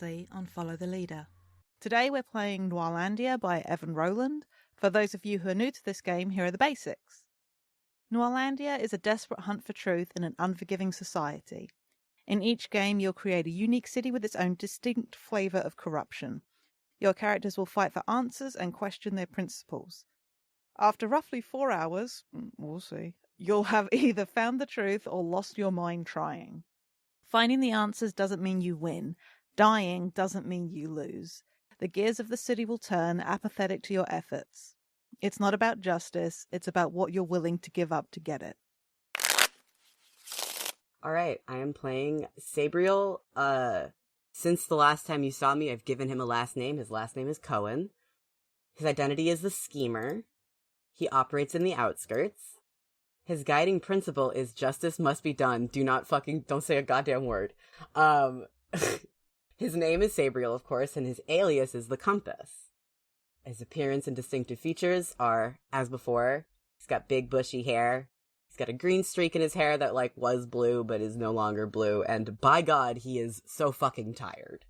On Follow the Leader. Today we're playing Noirlandia by Evan Rowland. For those of you who are new to this game, here are the basics. Noirlandia is a desperate hunt for truth in an unforgiving society. In each game, you'll create a unique city with its own distinct flavour of corruption. Your characters will fight for answers and question their principles. After roughly 4 hours, we'll see, you'll have either found the truth or lost your mind trying. Finding the answers doesn't mean you win. Dying doesn't mean you lose. The gears of the city will turn, apathetic to your efforts. It's not about justice, it's about what you're willing to give up to get it. Alright, I am playing Sabriel. Since the last time you saw me, I've given him a last name. His last name is Cohen. His identity is the Schemer. He operates in the outskirts. His guiding principle is justice must be done. Don't say a goddamn word. His name is Sabriel, of course, and his alias is the Compass. His appearance and distinctive features are, as before, he's got big bushy hair. He's got a green streak in his hair that, was blue, but is no longer blue, and by God, he is so fucking tired.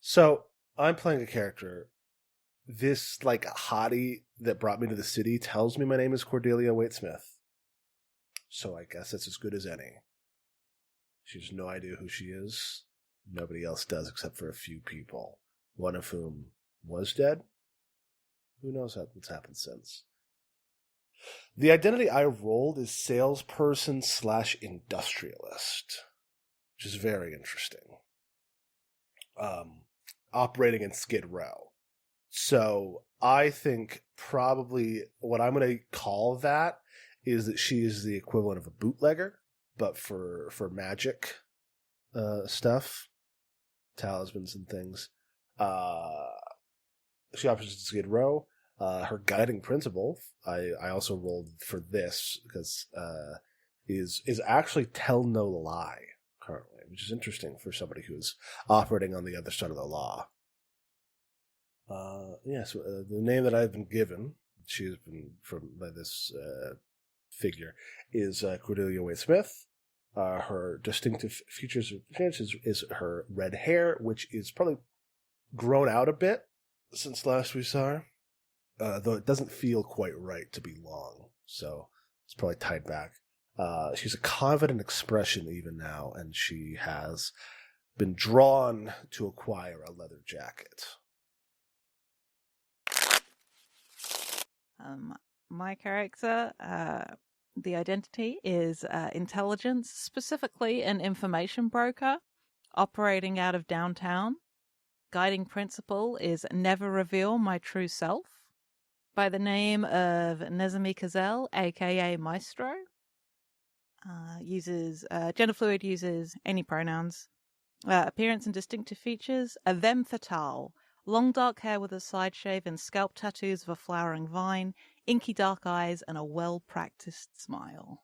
So, I'm playing a character. This, hottie that brought me to the city tells me my name is Cordelia Waite-Smith. So I guess that's as good as any. She has no idea who she is. Nobody else does except for a few people, one of whom was dead. Who knows what's happened since. The identity I rolled is salesperson/industrialist, which is very interesting. Operating in Skid Row. So I think probably what I'm going to call that is that she is the equivalent of a bootlegger, but for magic stuff, talismans and things. She operates in Skid Row. Her guiding principle, I also rolled for this because is actually tell no lie currently, which is interesting for somebody who's operating on the other side of the law. The name that I've been given, she's been by this figure, is Cordelia Waite-Smith. Her distinctive features is her red hair, which is probably grown out a bit since last we saw her, though it doesn't feel quite right to be long, so it's probably tied back. She's a confident expression even now, and she has been drawn to acquire a leather jacket. My character, the identity is intelligence, specifically an information broker operating out of downtown. Guiding principle is never reveal my true self. By the name of Nezami Kazel, aka Maestro. Gender fluid, uses any pronouns. Appearance and distinctive features, a them fatale. Long dark hair with a side shave and scalp tattoos of a flowering vine, inky dark eyes, and a well-practiced smile.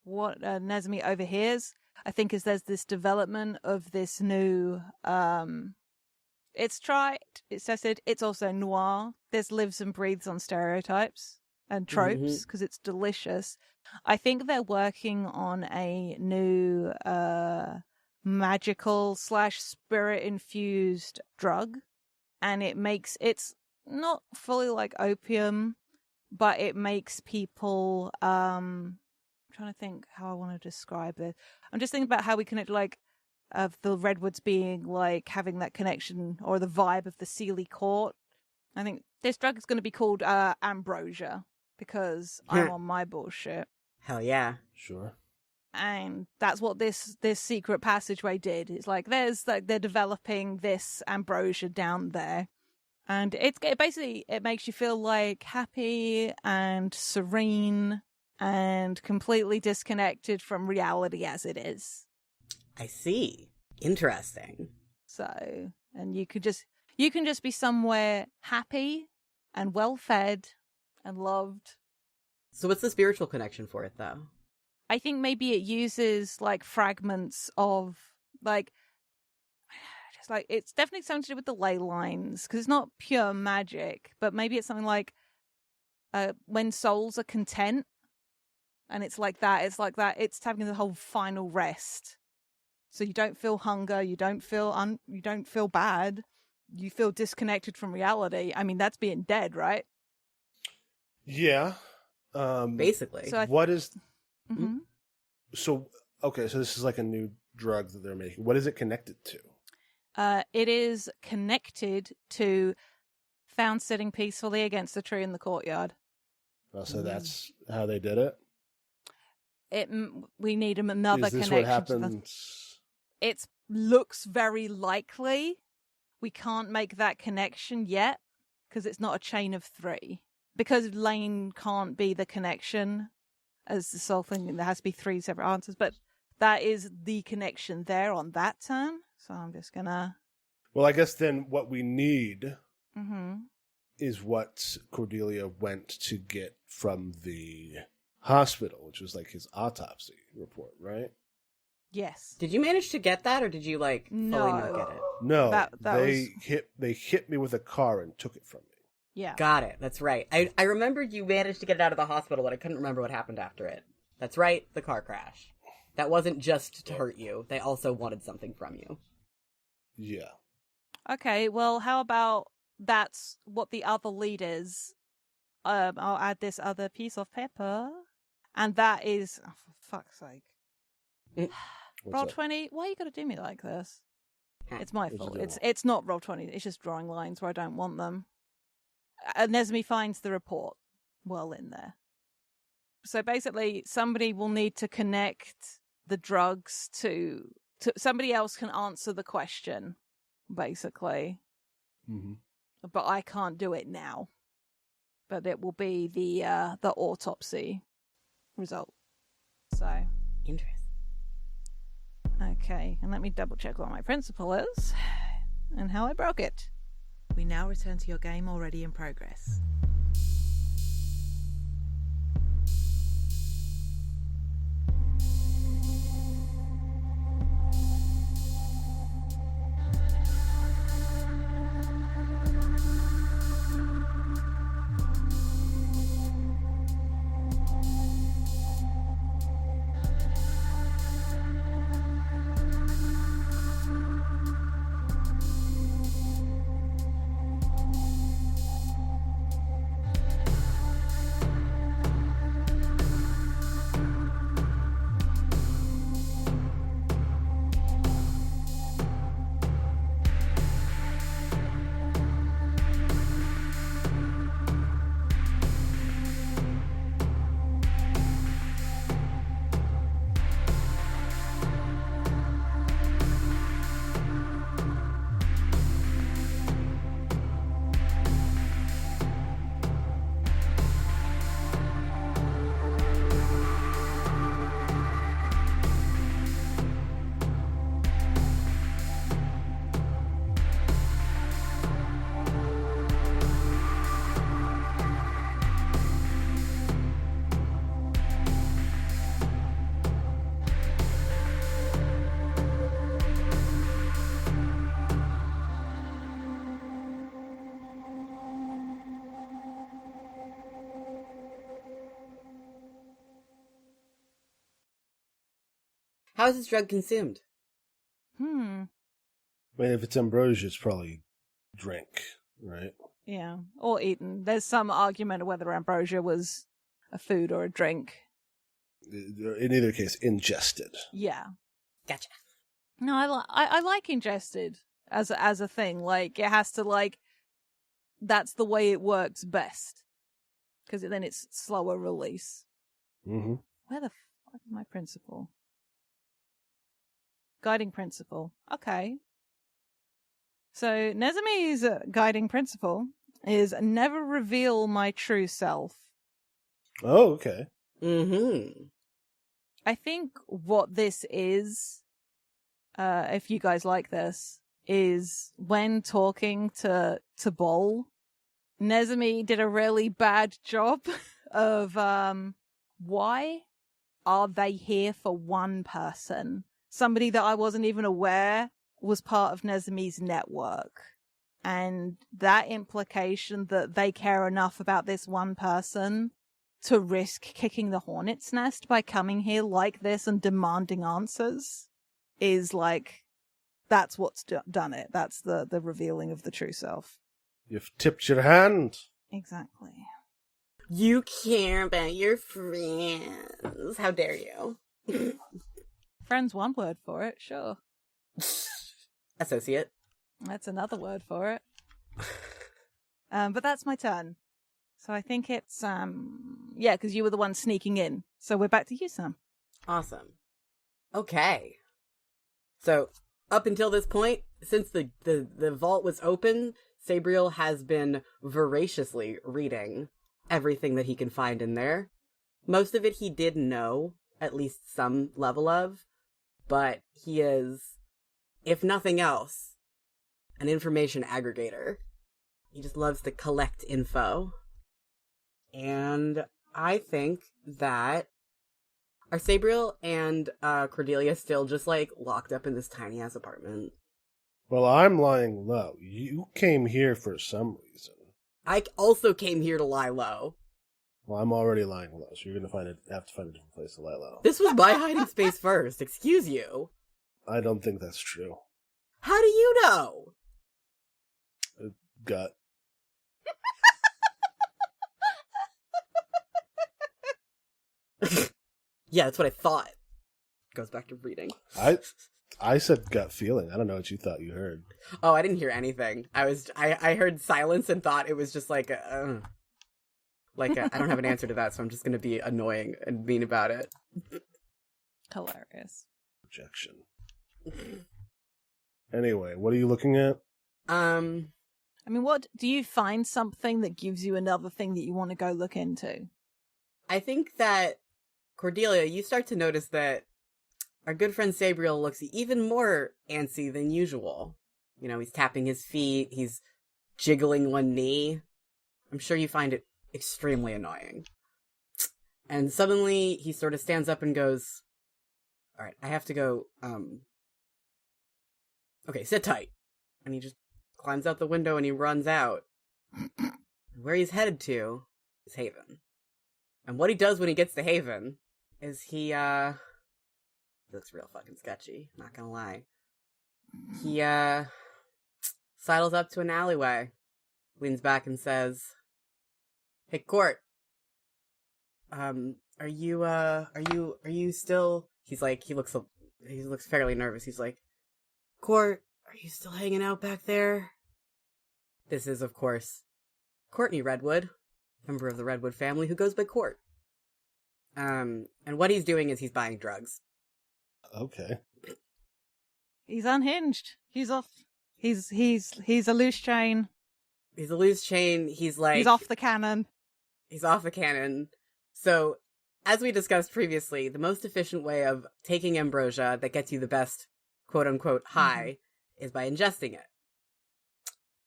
What Nezmi overhears, I think, is there's this development of this new... it's trite, it's acid, it's also noir. This lives and breathes on stereotypes and tropes because it's delicious. I think they're working on a new... magical / spirit infused drug, and it's not fully like opium, but it makes people I'm trying to think how I want to describe it. I'm just thinking about how we connect, of the redwoods being having that connection or the vibe of the Sealy Court. I think this drug is going to be called ambrosia because I'm on my bullshit. Hell yeah. Sure. And that's what this secret passageway did. It's they're developing this ambrosia down there, and it basically makes you feel happy and serene and completely disconnected from reality as it is. I see. Interesting. So, and you can just be somewhere happy and well fed and loved. So what's the spiritual connection for it, though? I think maybe it uses fragments of it's definitely something to do with the ley lines because it's not pure magic, but maybe it's something when souls are content And it's like that. It's having the whole final rest. So you don't feel hunger. You don't feel bad. You feel disconnected from reality. I mean, that's being dead, right? Yeah. Basically. So What is... Mhm. So, okay, so this is like a new drug that they're making. What is it connected to? It is connected to found sitting peacefully against a tree in the courtyard. Oh, so that's how they did it? We need another Is this connection. what happens? It looks very likely. We can't make that connection yet because it's not a chain of 3. Because Lane can't be the connection as the sole thing, there has to be 3 separate answers. But that is the connection there on that turn. So I'm just gonna... Well, I guess then what we need Mm-hmm. is what Cordelia went to get from the hospital, which was like his autopsy report, right? Yes. Did you manage to get that, or did you fully not get it? No, That they hit me with a car and took it from me. Yeah. Got it. That's right. I remember you managed to get it out of the hospital, but I couldn't remember what happened after it. That's right, the car crash. That wasn't just to hurt you. They also wanted something from you. Yeah. Okay, well, how about that's what the other lead is? I'll add this other piece of paper. And that is... Oh, for fuck's sake. Roll What's up? 20? Why you gotta do me like this? It's my What's fault. it doing? It's not roll 20. It's just drawing lines where I don't want them. Nesme finds the report well in there. So basically, somebody will need to connect the drugs to somebody else can answer the question, basically. Mm-hmm. But I can't do it now. But it will be the autopsy result. So, Interesting. okay, and let me double check what my principle is and how I broke it. We now return to your game already in progress. How is this drug consumed? I mean, if it's ambrosia, it's probably drink, right? Yeah, or eaten. There's some argument of whether ambrosia was a food or a drink. In either case, ingested. Yeah. Gotcha. No, I like ingested as a thing. Like, it has to, like, that's the way it works best. Because then it's slower release. Mm-hmm. Where the fuck is my principle? Guiding principle. Okay. So, Nezumi's guiding principle is never reveal my true self. Oh, okay. Mm-hmm. I think what this is, if you guys like this, is when talking to Bol, Nezumi did a really bad job of why are they here for one person? Somebody that I wasn't even aware was part of Nezumi's network. And that implication that they care enough about this one person to risk kicking the hornet's nest by coming here like this and demanding answers is like, that's what's done it. That's the revealing of the true self. You've tipped your hand. Exactly. You care about your friends. How dare you? Friend's one word for it, sure. Associate. That's another word for it. But that's my turn. So I think it's, yeah, because you were the one sneaking in. So we're back to you, Sam. Awesome. Okay. So, up until this point, since the vault was open, Sabriel has been voraciously reading everything that he can find in there. Most of it he did know, at least some level of, but he is, if nothing else, an information aggregator. He just loves to collect info. And I think that are Sabriel and Cordelia still just, like, locked up in this tiny-ass apartment? Well, I'm lying low. You came here for some reason. I also came here to lie low. Well, I'm already lying low, so you're gonna have to find a different place to lie low. This was my hiding space first, excuse you. I don't think that's true. How do you know? Gut. Yeah, that's what I thought. Goes back to reading. I said gut feeling. I don't know what you thought you heard. Oh, I didn't hear anything. I heard silence and thought it was just like I don't have an answer to that, so I'm just gonna be annoying and mean about it. Hilarious. Rejection. Anyway, what are you looking at? I mean, what do you find something that gives you another thing that you want to go look into? I think that Cordelia, you start to notice that our good friend Sabriel looks even more antsy than usual. You know, he's tapping his feet, he's jiggling one knee. I'm sure you find it extremely annoying. And suddenly he sort of stands up and goes, all right, I have to go, okay, sit tight. And he just climbs out the window and he runs out. Where he's headed to is Haven. And what he does when he gets to Haven is he looks real fucking sketchy, not gonna lie. He sidles up to an alleyway, leans back and says, "Hey, Court. Are you still?" He looks fairly nervous. He's like, "Court, are you still hanging out back there?" This is, of course, Courtney Redwood, member of the Redwood family who goes by Court. And what he's doing is he's buying drugs. Okay. He's unhinged. He's off. He's a loose chain. He's a loose chain. He's off the cannon. He's off the cannon. So, as we discussed previously, the most efficient way of taking ambrosia that gets you the best quote-unquote high is by ingesting it.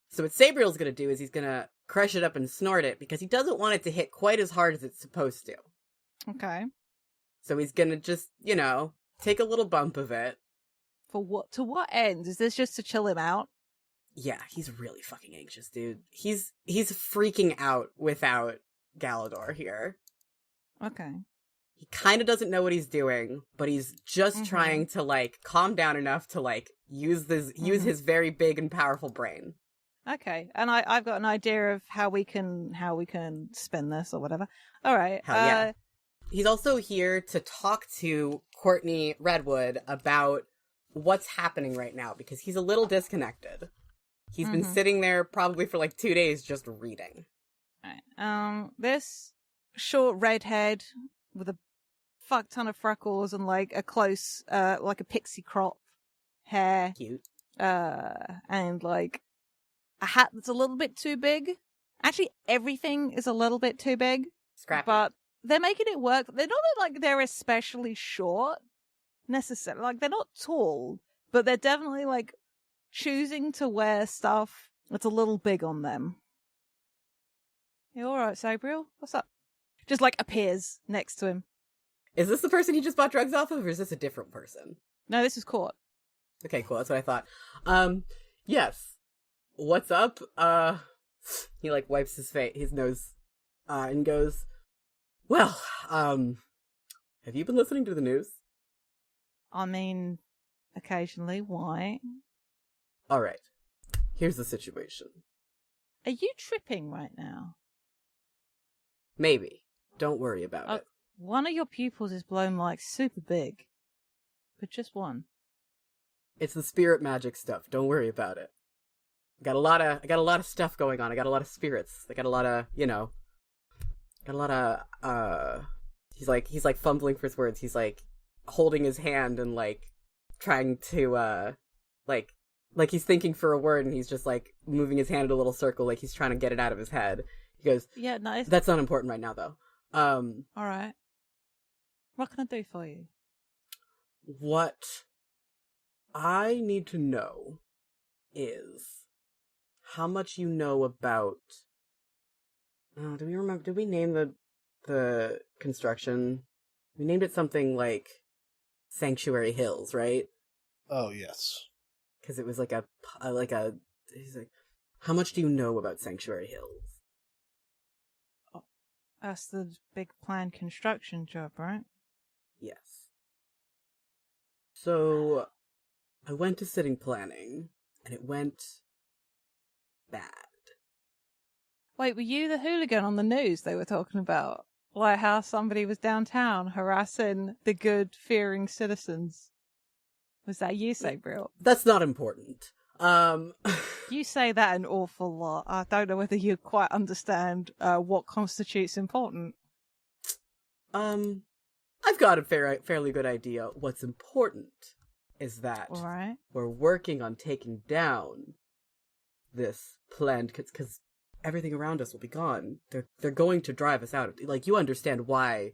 So what Sabriel's going to do is he's going to crush it up and snort it because he doesn't want it to hit quite as hard as it's supposed to. Okay. So he's going to just, take a little bump of it. For what? To what end? Is this just to chill him out? Yeah, he's really fucking anxious, dude. He's freaking out without Galador here. Okay. He kind of doesn't know what he's doing, but he's just trying to, calm down enough to, use his very big and powerful brain. Okay, and I've got an idea of how we can spin this or whatever. All right. Hell yeah. He's also here to talk to Courtney Redwood about what's happening right now, because he's a little disconnected. He's been sitting there probably for 2 days just reading. All right. This short redhead with a fuck ton of freckles and a close, a pixie crop hair. Cute. And a hat that's a little bit too big. Actually, everything is a little bit too big. Scrappy. But they're making it work. They're not they're especially short, necessarily. They're not tall, but they're definitely choosing to wear stuff that's a little big on them. You all right, Sabriel? What's up? Just appears next to him. Is this the person he just bought drugs off of, or is this a different person? No, this is Court. Okay, cool. That's what I thought. Yes. What's up? He wipes his nose, and goes, Well, have you been listening to the news? I mean, occasionally. Why? All right. Here's the situation. Are you tripping right now? Maybe. Don't worry about it. One of your pupils is blown like super big, but just one. It's the spirit magic stuff. Don't worry about it. I got a lot of stuff going on. I got a lot of spirits. I got a lot of, he's like fumbling for his words. He's like holding his hand and like trying to like he's thinking for a word, and he's just like moving his hand in a little circle like he's trying to get it out of his head. He goes, "Yeah, nice. That's not important right now though." All right. What can I do for you? What I need to know is how much you know about. Do we remember? Did we name the construction? We named it something like Sanctuary Hills, right? Oh yes. Because it was like a. He's like, how much do you know about Sanctuary Hills? That's the big planned construction job, right? Yes. So, I went to sitting planning, and it went bad. Wait, were you the hooligan on the news they were talking about? Like how somebody was downtown harassing the good, fearing citizens? Was that you, Sabriel? That's not important. You say that an awful lot. I don't know whether you quite understand what constitutes important. I've got a fairly good idea. What's important is that Right. we're working on taking down this planned, because everything around us will be gone. They're going to drive us out. Like, you understand why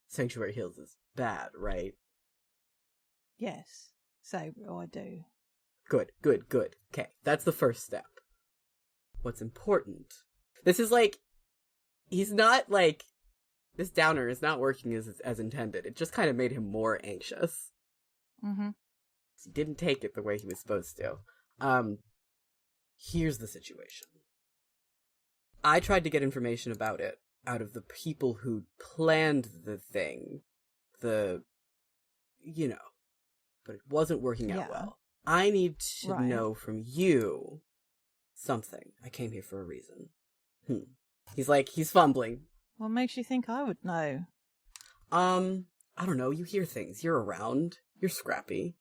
Sanctuary Hills is bad, right? Yes, Sabriel, I do. Good. Okay, that's the first step. What's important? This is like, he's not like, this downer is not working as intended. It just kind of made him more anxious. Mm-hmm. He didn't take it the way he was supposed to. Here's the situation. I tried to get information about it out of the people who planned the thing. But it wasn't working out well. I need to know from you something. I came here for a reason. He's fumbling. What makes you think I would know? I don't know. You hear things. You're around. You're scrappy.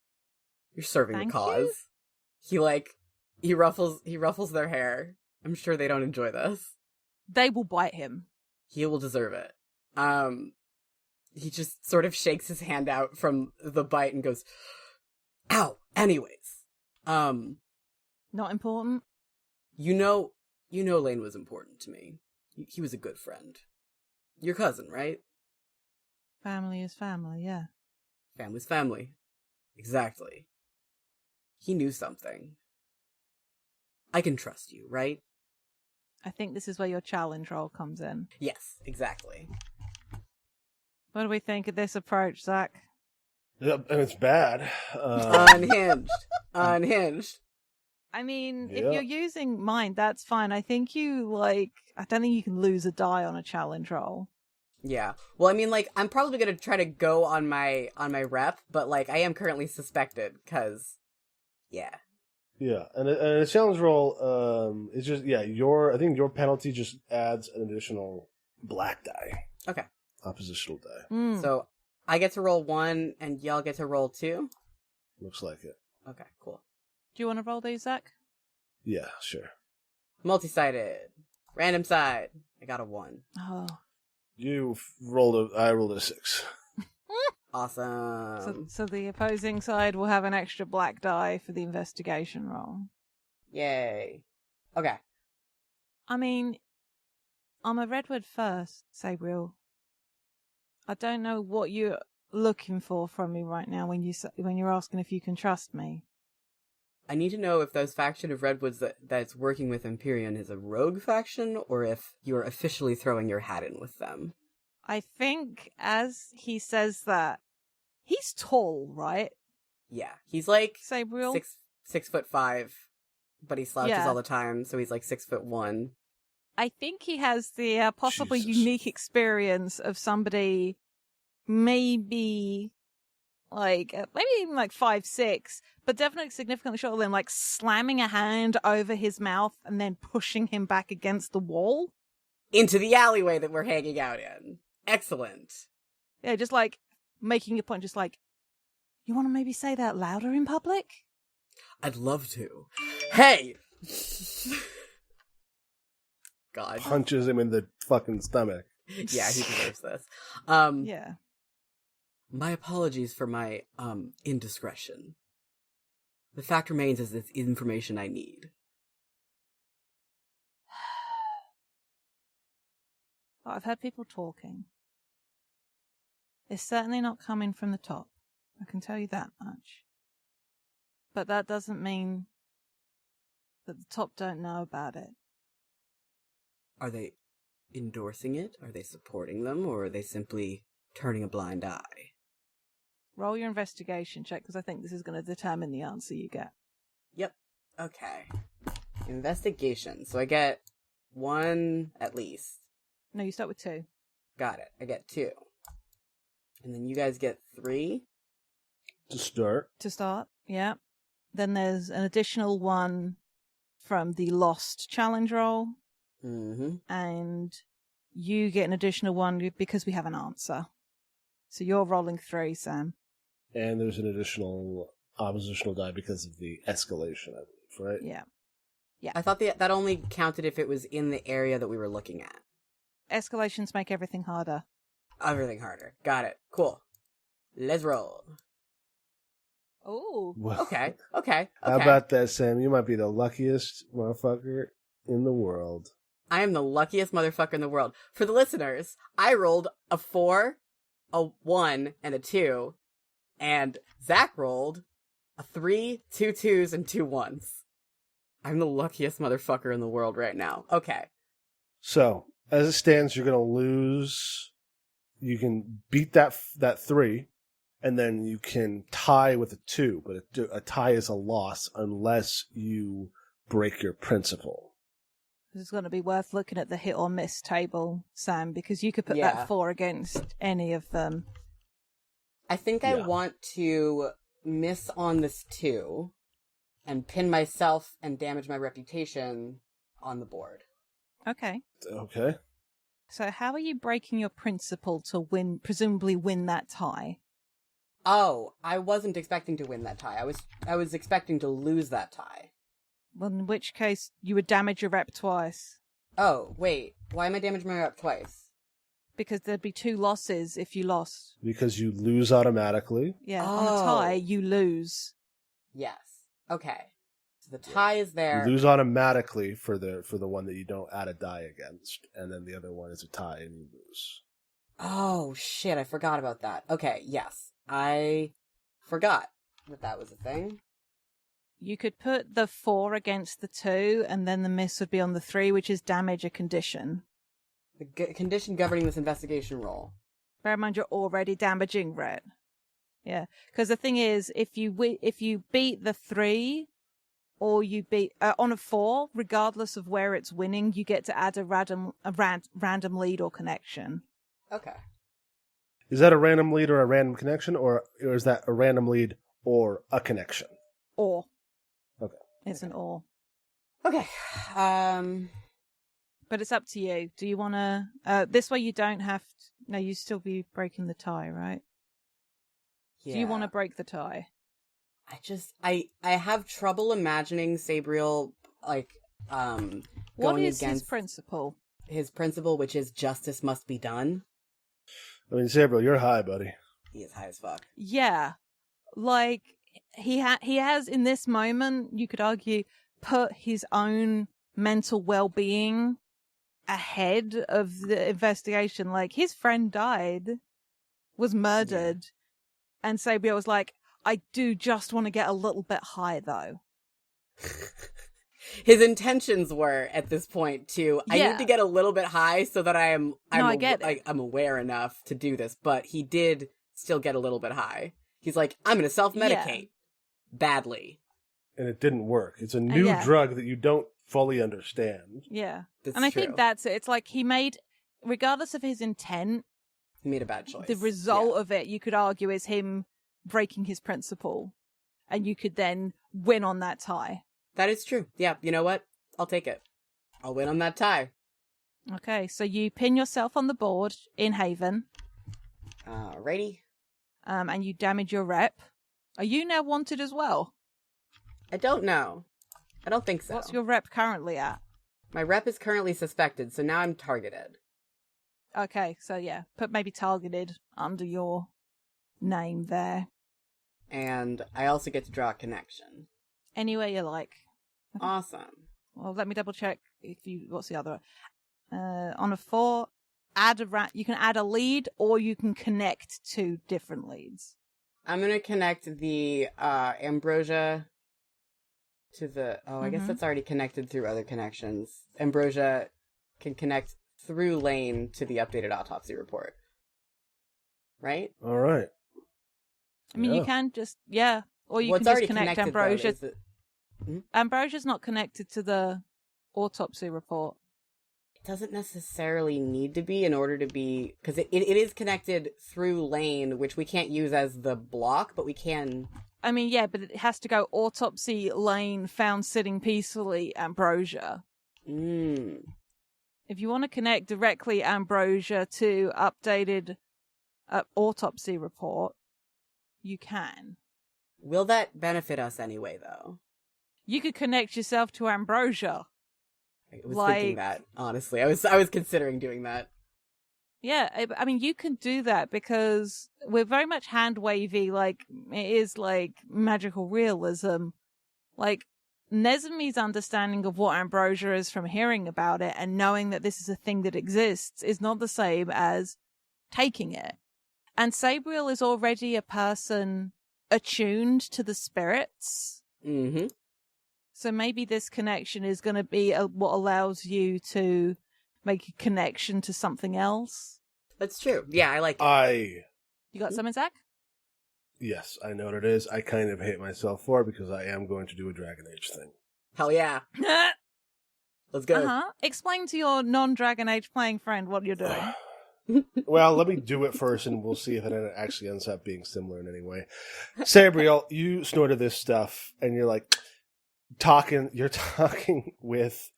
You're serving the cause. You? He ruffles their hair. I'm sure they don't enjoy this. They will bite him. He will deserve it. He just sort of shakes his hand out from the bite and goes, "Ow!" Anyways. Not important? You know Lane was important to me. He was a good friend. Your cousin, right? Family is family, yeah. Family's family. Exactly. He knew something. I can trust you, right? I think this is where your challenge roll comes in. Yes, exactly. What do we think of this approach, Zach? Yep, and it's bad. Unhinged. I mean, if you're using mind, that's fine. I think I don't think you can lose a die on a challenge roll. Yeah. Well, I mean, I'm probably going to try to go on my rep, but, I am currently suspected, because, yeah. Yeah, and a challenge roll, it's just, I think your penalty just adds an additional black die. Okay. Oppositional die. Mm. So, I get to roll 1, and y'all get to roll 2? Looks like it. Okay, cool. Do you want to roll these, Zach? Yeah, sure. Multi-sided. Random side. I got a 1. Oh. I rolled a 6. Awesome. So the opposing side will have an extra black die for the investigation roll. Yay. Okay. I mean, I'm a Redwood first, Sabriel. I don't know what you're looking for from me right now when you're asking if you can trust me. I need to know if those faction of Redwoods that's working with Empyrean is a rogue faction, or if you're officially throwing your hat in with them. I think as he says that, he's tall, right? Yeah, he's like Sabriel? 6'5", but he slouches all the time, so he's like 6'1". I think he has the possibly Jesus. unique experience of somebody maybe maybe even like 5'6", but definitely significantly shorter than like slamming a hand over his mouth and then pushing him back against the wall. Into the alleyway that we're hanging out in. Excellent. Yeah, just like making a point, just like, you want to maybe say that louder in public? I'd love to. Hey! God. Punches him in the fucking stomach. Yeah, he deserves this. Yeah. My apologies for my, indiscretion. The fact remains is it's information I need. I've heard people talking. It's certainly not coming from the top. I can tell you that much. But that doesn't mean that the top don't know about it. Are they endorsing it? Are they supporting them? Or are they simply turning a blind eye? Roll your investigation check, because I think this is going to determine the answer you get. Yep. Okay. Investigation. So I get 1 at least. No, you start with 2. Got it. I get 2. And then you guys get 3. To start. To start, yeah. Then there's an additional 1 from the lost challenge roll. Mm-hmm. And you get an additional 1 because we have an answer. So you're rolling 3, Sam. And there's an additional oppositional die because of the escalation, I believe, right? Yeah. I thought that only counted if it was in the area that we were looking at. Escalations make everything harder. Everything harder. Got it. Cool. Let's roll. Oh. Well, Okay. How about that, Sam? You might be the luckiest motherfucker in the world. I am the luckiest motherfucker in the world. For the listeners, I rolled a 4, a 1, and a 2. And Zach rolled a 3, 2 2s, and 2 1s. I'm the luckiest motherfucker in the world right now. Okay. So, as it stands, you're going to lose. You can beat that 3, and then you can tie with a 2. But a tie is a loss unless you break your principle. This is going to be worth looking at the hit or miss table, Sam, because you could put that 4 against any of them. I think I want to miss on this 2 and pin myself and damage my reputation on the board. Okay. Okay. So how are you breaking your principle to presumably win that tie? Oh, I wasn't expecting to win that tie. I was expecting to lose that tie. Well, in which case, you would damage your rep twice. Oh, wait. Why am I damaging my rep twice? Because there'd be 2 losses if you lost. Because you lose automatically. Yeah, on a tie, you lose. Yes. Okay. So the tie is there. You lose automatically for the one that you don't add a die against, and then the other one is a tie and you lose. Oh, shit, I forgot about that. Okay, yes. I forgot that was a thing. You could put the 4 against the 2, and then the miss would be on the 3, which is damage a condition. The condition governing this investigation roll. Bear in mind, you're already damaging red. Yeah, because the thing is, if you beat the 3, or you beat on a 4, regardless of where it's winning, you get to add a random lead or connection. Okay. Is that a random lead or a random connection, or is that a random lead or a connection? Or. Okay. It's an or. Okay. But it's up to you. Do you want to... this way you don't have... No, you still be breaking the tie, right? Yeah. Do you want to break the tie? I have trouble imagining Sabriel, what going is against his principle? His principle, which is justice must be done. I mean, Sabriel, you're high, buddy. He is high as fuck. Yeah. Like, he has, in this moment, you could argue, put his own mental well-being ahead of the investigation. Like, his friend died, was murdered, and Sabriel was like, I do just want to get a little bit high, though. His intentions were, at this point, to, I need to get a little bit high so that I'm aware enough to do this, but he did still get a little bit high. He's like, I'm going to self-medicate. Badly. And it didn't work. It's a new drug that you don't fully understand. Yeah. That's And I true. think that's it. It's like he made, regardless of his intent, He made a bad choice. the result of it, you could argue, is him breaking his principle. And you could then win on that tie. That is true. Yeah, you know what? I'll take it. I'll win on that tie. Okay, so you pin yourself on the board in Haven, Alrighty. and you damage your rep. Are you now wanted as well? I don't know. I don't think so. What's your rep currently at? My rep is currently suspected, so now I'm targeted. Okay, so yeah, put maybe targeted under your name there. And I also get to draw a connection. Anywhere you like. Awesome. Well, let me double check if you. What's the other? On a 4, you can add a lead, or you can connect 2 different leads. I'm gonna connect the Ambrosia to the... Oh, I guess that's already connected through other connections. Ambrosia can connect through Lane to the updated autopsy report. Right? All right. I mean, you can just or you Well, it's can just already connect connected, though, Ambrosia. is it- Ambrosia's not connected to the autopsy report. It doesn't necessarily need to be in order to be... Because it is connected through Lane, which we can't use as the block, but we can... I mean, yeah, but it has to go autopsy Lane found sitting peacefully Ambrosia. If you want to connect directly Ambrosia to updated autopsy report, you can. Will that benefit us anyway, though? You could connect yourself to Ambrosia. I was thinking that, honestly. I was considering doing that. Yeah, I mean, you can do that because we're very much hand-wavy, like, it is, like, magical realism. Like, Nezumi's understanding of what Ambrosia is from hearing about it and knowing that this is a thing that exists is not the same as taking it. And Sabriel is already a person attuned to the spirits. Mm-hmm. So maybe this connection is going to be what allows you to make a connection to something else. That's true. Yeah, I like it. You got something, Zach? Yes, I know what it is. I kind of hate myself for it because I am going to do a Dragon Age thing. Hell yeah. Let's go. Explain to your non-Dragon Age playing friend what you're doing. Well, let me do it first, and we'll see if it actually ends up being similar in any way. Sabriel, you snorted this stuff, and you're like talking with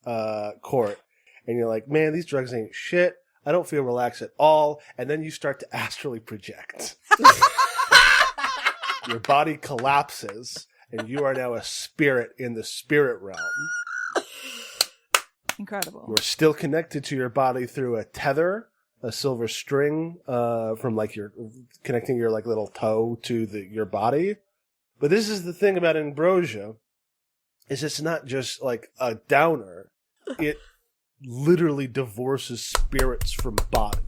Court, and you're like, man, these drugs ain't shit. I don't feel relaxed at all. And then you start to astrally project. Your body collapses, and you are now a spirit in the spirit realm. Incredible. You're still connected to your body through a tether, a silver string from like your connecting your like little toe to your body. But this is the thing about Ambrosia, is it's not just like a downer. It literally divorces spirits from bodies.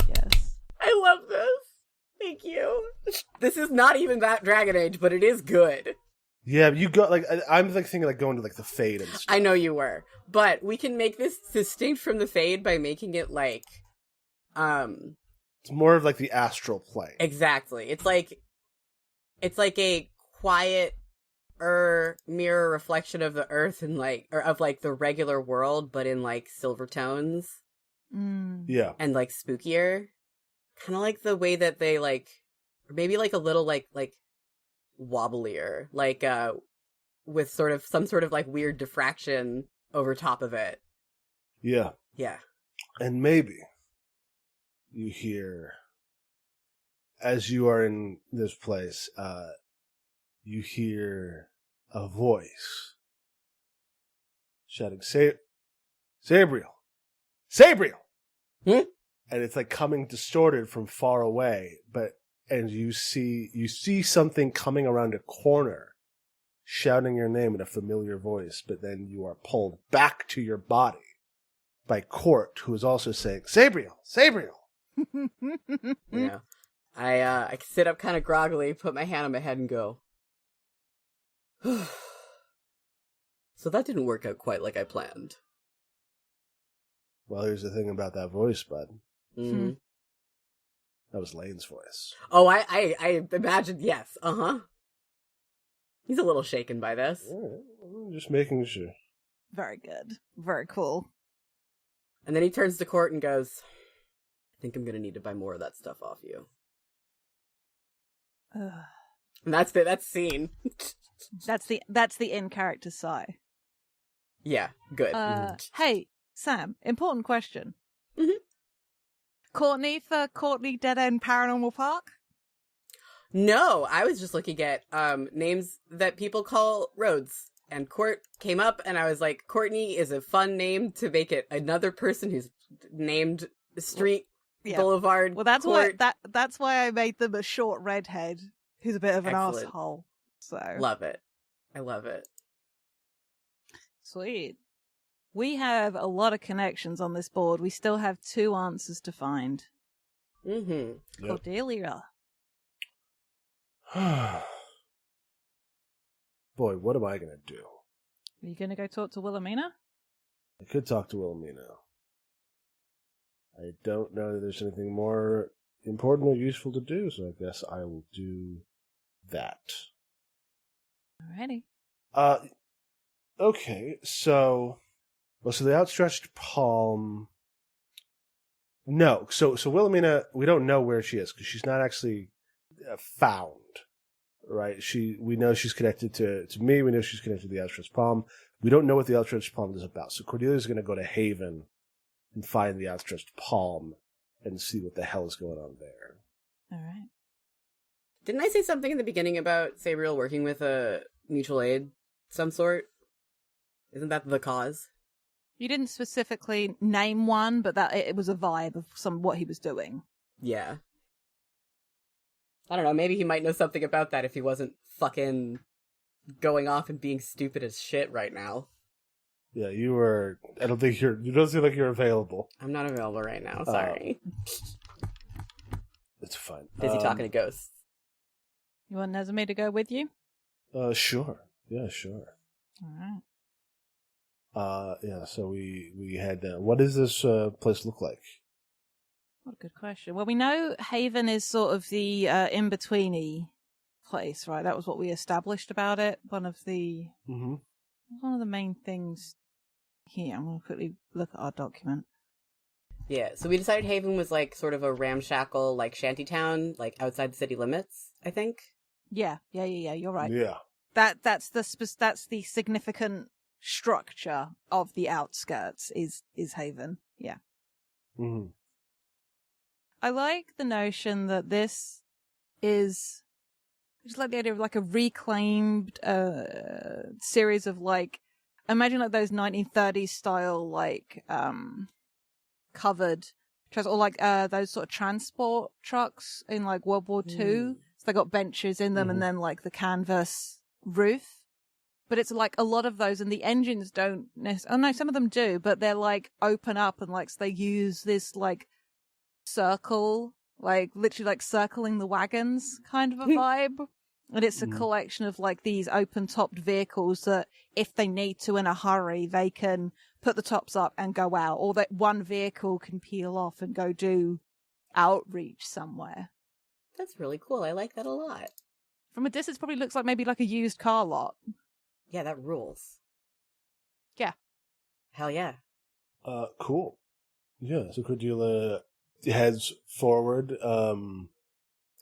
Yes. I love this. Thank you. This is not even that Dragon Age, but it is good. Yeah, you got like I'm like thinking like going to like the Fade and stuff. I know you were, but we can make this distinct from the Fade by making it like, It's more of like the astral plane. Exactly. It's like a quiet mirror reflection of the earth and like, or of like the regular world, but in like silver tones. Yeah. And like spookier. Kind of like the way that they like, or maybe like a little like wobblier, like with sort of some sort of like weird diffraction over top of it. Yeah. Yeah. And maybe you hear, as you are in this place, you hear a voice shouting, Sabriel! Sabriel! Hmm? And it's like coming distorted from far away, and you see something coming around a corner, shouting your name in a familiar voice, but then you are pulled back to your body by Court, who is also saying, Sabriel! Sabriel! Yeah. I sit up kind of groggily, put my hand on my head and go, so that didn't work out quite like I planned. Well, here's the thing about that voice, bud. Mm-hmm. That was Lane's voice. Oh, I imagined, yes. Uh-huh. He's a little shaken by this. All right. I'm just making sure. Very good. Very cool. And then he turns to Court and goes, I think I'm going to need to buy more of that stuff off you. Ugh. And that's scene. That's the in-character sigh. Yeah, good. Hey, Sam, important question. Mhm. Courtney for Courtney Dead End Paranormal Park? No, I was just looking at names that people call roads. And Court came up, and I was like, Courtney is a fun name to make it another person who's named Street, Boulevard, Well, that's Court. that's why I made them a short redhead who's a bit of an Excellent. asshole. So Love it. I love it. Sweet. We have a lot of connections on this board. We still have 2 answers to find. Mm-hmm. Yep. Cordelia. Boy, what am I going to do? Are you going to go talk to Wilhelmina? I could talk to Wilhelmina. I don't know that there's anything more important or useful to do, so I guess I will do that. Alrighty. Okay, so the outstretched palm. No, so Wilhelmina, we don't know where she is because she's not actually found, right? We know she's connected to me. We know she's connected to the outstretched palm. We don't know what the outstretched palm is about. So Cordelia's going to go to Haven and find the outstretched palm and see what the hell is going on there. All right. Didn't I say something in the beginning about Sabriel working with a mutual aid some sort? Isn't that the cause? You didn't specifically name one, but that it was a vibe of what he was doing. Yeah. I don't know, maybe he might know something about that if he wasn't fucking going off and being stupid as shit right now. Yeah, I don't think you don't seem like you're available. I'm not available right now, sorry. It's fine. Busy talking to ghosts. You want Nezumi to go with you? Sure. Yeah, sure. All right. Yeah, so we had, what does this place look like? What a good question. Well, we know Haven is sort of the in-betweeny place, right? That was what we established about it. One of the main things here. I'm going to quickly look at our document. Yeah, so we decided Haven was like sort of a ramshackle, like shantytown, like outside the city limits, I think. Yeah, you're right. Yeah. That's the significant structure of the outskirts is Haven. Yeah. Mm-hmm. I like the notion that this is just like the idea of like a reclaimed series of like, imagine like those 1930s style like covered trucks, or like those sort of transport trucks in like World War II. So they got benches in them and then like the canvas roof. But it's like a lot of those, and the engines don't necessarily. Oh no, some of them do, but they're like open up and like so they use this like circle, like literally like circling the wagons kind of a vibe. And it's a collection of like these open topped vehicles that if they need to in a hurry, they can put the tops up and go out, or that one vehicle can peel off and go do outreach somewhere. That's really cool. I like that a lot. From a distance, probably looks like maybe like a used car lot. Yeah, that rules. Yeah. Hell yeah. Cool. Yeah, so Cordelia heads forward, and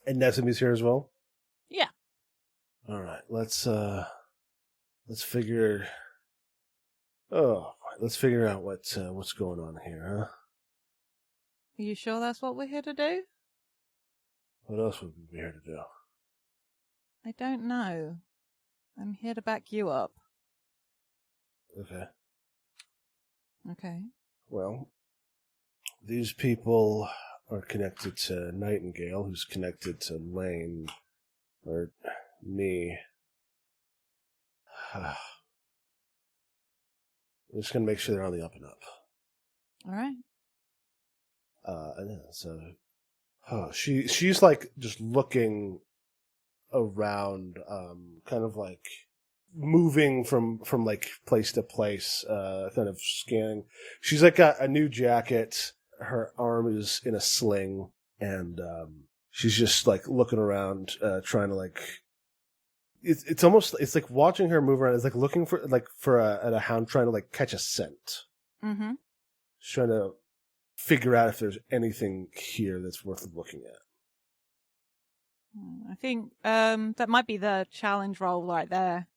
Nezumi's here as well? Yeah. Alright, let's figure out what's going on here, huh? Are you sure that's what we're here to do? What else would we be here to do? I don't know. I'm here to back you up. Okay. Okay. Well, these people are connected to Nightingale, who's connected to Lane, or me. I'm just gonna make sure they're on the up and up. All right. And then, so, she's like just looking around, kind of like moving from like place to place, kind of scanning. She's like got a new jacket. Her arm is in a sling, and she's just like looking around, trying to like, it's almost it's like watching her move around. It's like looking for a hound trying to like catch a scent. Mm-hmm. She's trying to figure out if there's anything here that's worth looking at. I think that might be the challenge role right there.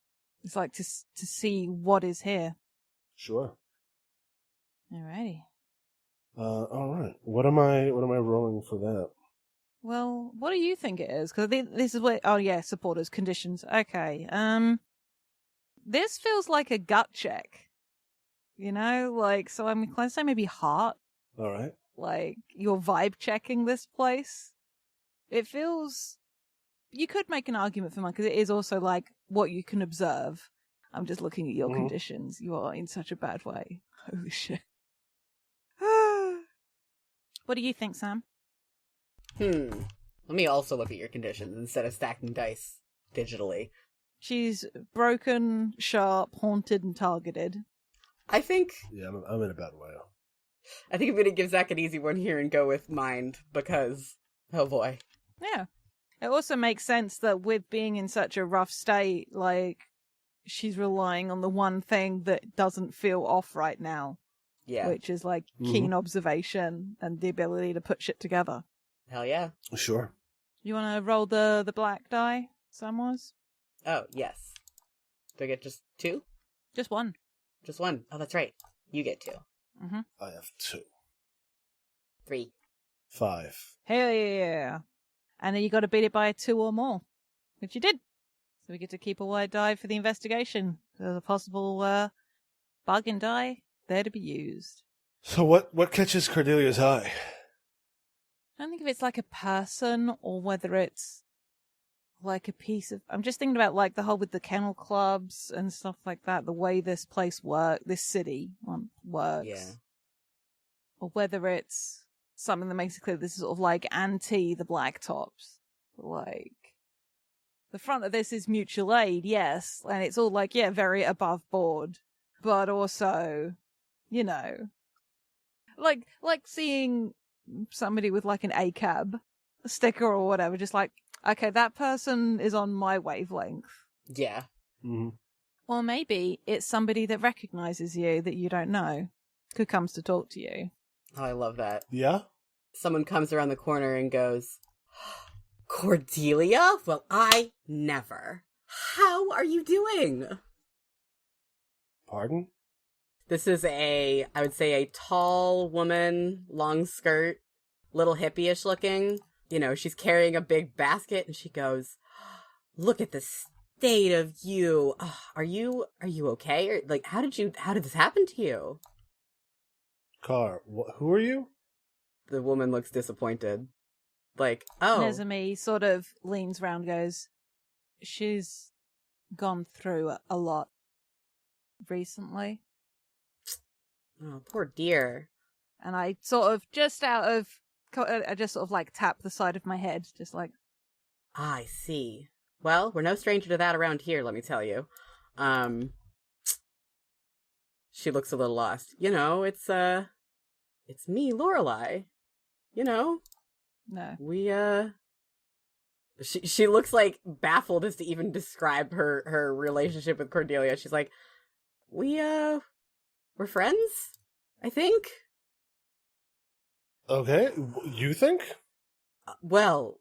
It's like to see what is here. Sure. Alrighty. All right. What am I rolling for that? Well, what do you think it is? Because this is what. Oh yeah, supporters conditions. Okay. This feels like a gut check. You know, like so. I'm inclined to say maybe heart. All right. Like you're vibe checking this place. It feels. You could make an argument for mine because it is also like what you can observe. I'm just looking at your conditions. You are in such a bad way. Holy shit. What do you think, Sam? Let me also look at your conditions instead of stacking dice digitally. She's broken, sharp, haunted, and targeted. I think... Yeah, I'm in a bad way. I think I'm going to give Zach an easy one here and go with mind because... Oh boy. Yeah. It also makes sense that with being in such a rough state, like, she's relying on the one thing that doesn't feel off right now. Yeah. Which is, like, keen observation and the ability to put shit together. Hell yeah. Sure. You want to roll the black die, Samwise? Oh, yes. Do I get just 2? Just one. Just 1. Oh, that's right. You get 2. Mm-hmm. I have 2. 3. 5. Hell yeah. And then you got to beat it by 2 or more, which you did. So we get to keep a wide die for the investigation. There's a possible bargain die there to be used. So what catches Cordelia's eye? I don't think if it's like a person or whether it's like a piece of... I'm just thinking about like the whole with the kennel clubs and stuff like that, the way this place works, this city works. Yeah. Or whether it's something that makes it clear this is sort of like anti the Blacktops. Like, the front of this is mutual aid, yes, and it's all like, yeah, very above board, but also, you know, like seeing somebody with like an ACAB sticker or whatever, just like, okay, that person is on my wavelength. Yeah. Mm-hmm. Or maybe it's somebody that recognizes you that you don't know, who comes to talk to you. Oh, I love that. Yeah? Someone comes around the corner and goes, Cordelia? Well, I never. How are you doing? Pardon? This is I would say a tall woman, long skirt, little hippie-ish looking. You know, she's carrying a big basket and she goes, look at the state of you. Are you okay? Or, like, how did this happen to you? Car, who are you? The woman looks disappointed. Like, oh. Nezumi sort of leans round, goes, she's gone through a lot recently. Oh, poor dear. And I sort of, I just sort of like tap the side of my head, just like... I see. Well, we're no stranger to that around here, let me tell you. She looks a little lost. You know, it's me, Lorelei. You know? No. She looks like baffled as to even describe her relationship with Cordelia. She's like, we're friends, I think. Okay, you think? Well,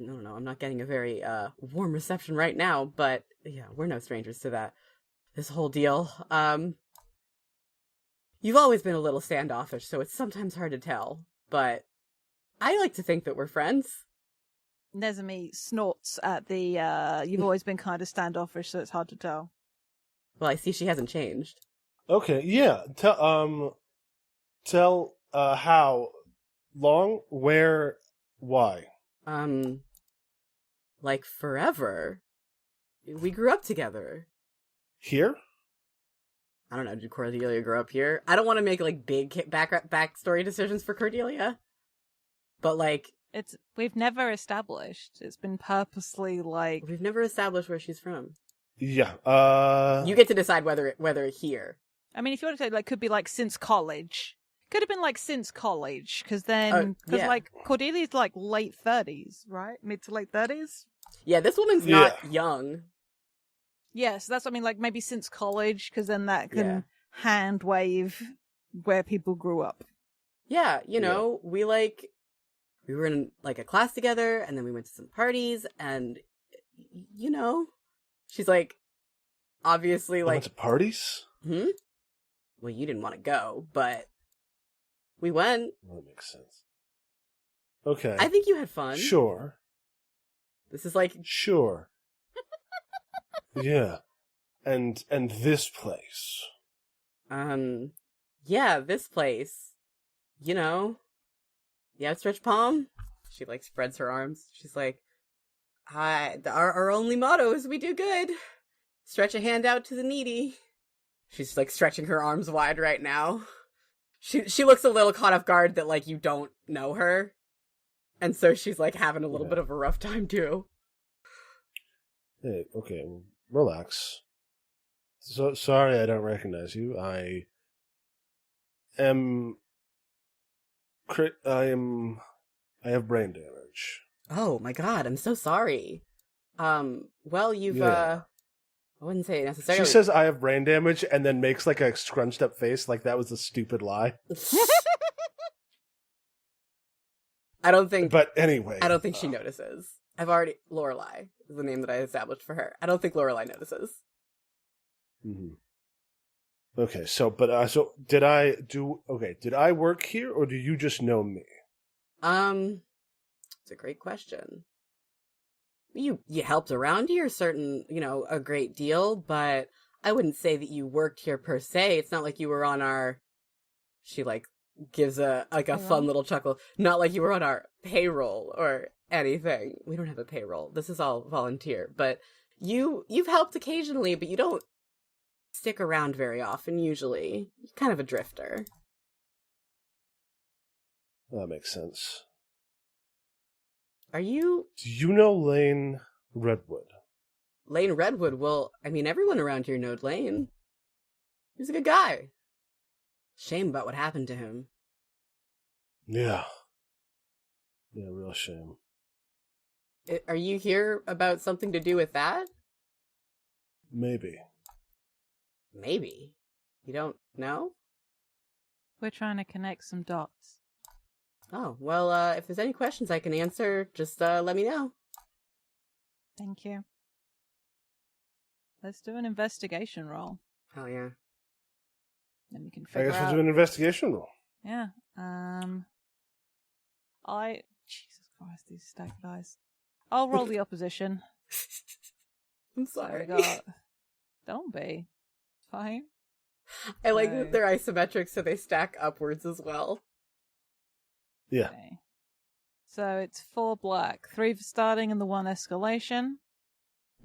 no, I'm not getting a very warm reception right now, but yeah, we're no strangers to that. This whole deal. You've always been a little standoffish, so it's sometimes hard to tell, but I like to think that we're friends. Nezumi snorts at the, you've always been kind of standoffish, so it's hard to tell. Well, I see she hasn't changed. Okay, yeah. Tell how long, where, why? Like forever. We grew up together. Here? I don't know, did Cordelia grow up here? I don't want to make, like, big backstory decisions for Cordelia. But, like... We've never established. It's been purposely, like... We've never established where she's from. Yeah, You get to decide whether here. I mean, if you want to say, like, could be, like, since college. Could have been, like, since college, because then... Because, like, Cordelia's, like, late 30s, right? Mid to late 30s? Yeah, this woman's not young. Yes, that's what I mean, like maybe since college, because then that can Yeah. hand wave where people grew up. Yeah, you know, we were in like a class together, and then we went to some parties, and you know, she's like, obviously, I like, went to parties? well, you didn't want to go, but we went. Well, that makes sense. Okay. I think you had fun. Sure. This is like, Sure. Yeah. And this place. yeah, this place, you know, the outstretched palm. She like spreads her arms. She's like, our only motto is we do good. Stretch a hand out to the needy. She's like stretching her arms wide right now. She looks a little caught off guard that like you don't know her. And so she's like having a little bit of a rough time too. Hey, okay, relax. So sorry I don't recognize you. I have brain damage. Oh my god, I'm so sorry. Well, you've Yeah. I wouldn't say necessarily. She says I have brain damage and then makes like a scrunched up face like that was a stupid lie. I don't think But anyway. I don't think she notices. Lorelei is the name that I established for her. I don't think Lorelei notices. Mm-hmm. Okay, so did I work here or do you just know me? It's a great question. You helped around here, a great deal, but I wouldn't say that you worked here per se. It's not like you were on our. She like gives a fun little chuckle. Not like you were on our payroll or anything. We don't have a payroll. This is all volunteer. But you've helped occasionally, but you don't stick around very often. Usually, you're kind of a drifter. That makes sense. Are you Do you know Lane Redwood? Lane Redwood? Well, I mean, everyone around here knowed Lane. He was a good guy. Shame about what happened to him. Yeah. Yeah, real shame. Are you here about something to do with that? Maybe. Maybe. You don't know? We're trying to connect some dots. Oh, well, if there's any questions I can answer, just let me know. Thank you. Let's do an investigation roll. Oh, yeah. Then we can I figure guess out. we'll do an investigation roll. Yeah. Jesus Christ, these stacked dice. I'll roll the opposition. I'm So sorry. we got. Don't be. It's fine. I like that they're isometric, so they stack upwards as well. Yeah. Okay. So it's 4 black, 3 for starting, and the 1 escalation.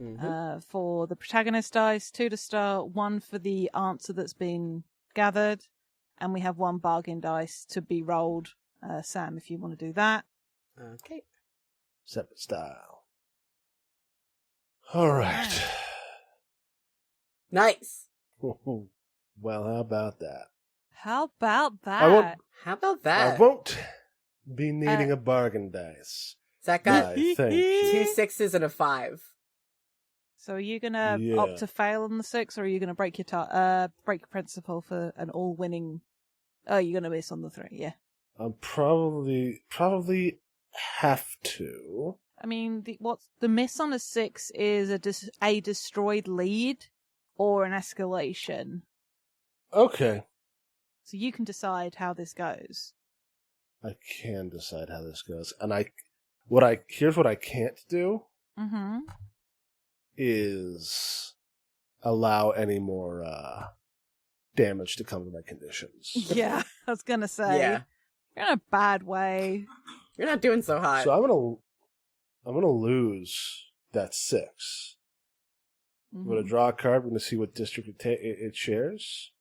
Mm-hmm. For the protagonist dice, 2 to start, 1 for the answer that's been gathered, and we have 1 bargain dice to be rolled. Sam, if you want to do that. Okay. Separate style. All right. Nice. Well, how about that? How about that? How about I that? won't be needing a bargain dice. Zach got Why, thank you. 2 6s and a 5. So are you gonna Yeah. opt to fail on the 6, or are you gonna break your break your principle for an all-winning? Oh, you're gonna miss on the 3, yeah. I'm probably have to. I mean, the miss on a 6 is a destroyed lead or an escalation. Okay. So you can decide how this goes. I can decide how this goes. And here's what I can't do Mm-hmm. is allow any more damage to come to my conditions. Yeah, I was gonna say. Yeah. You're in a bad way. You're not doing so hot. So I'm gonna lose that 6. I'm Mhm. gonna draw a card. We're gonna see what district it shares,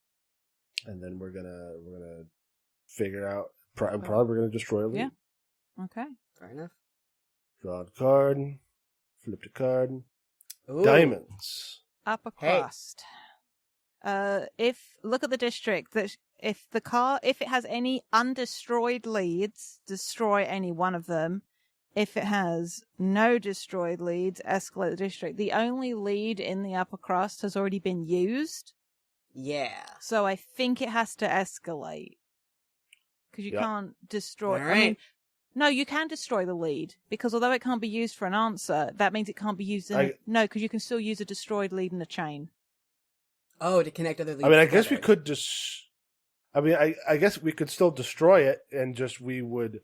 and then we're gonna figure out. I'm probably gonna destroy a lead. Yeah. Okay. Fair enough. Draw a card. Flip the card. Ooh. Diamonds. Upper Hey. crust. Look at the district. If it has any undestroyed leads, destroy any one of them. if it has no destroyed leads, escalate the district. The only lead in the upper crust has already been used. Yeah. So I think it has to escalate. Because you can't destroy... All right. I mean, no, you can destroy the lead. Because although it can't be used for an answer, that means it can't be used in... No, because you can still use a destroyed lead in a chain. Oh, to connect other leads I mean, I together. guess we could just... I mean, I guess we could still destroy it and just we would...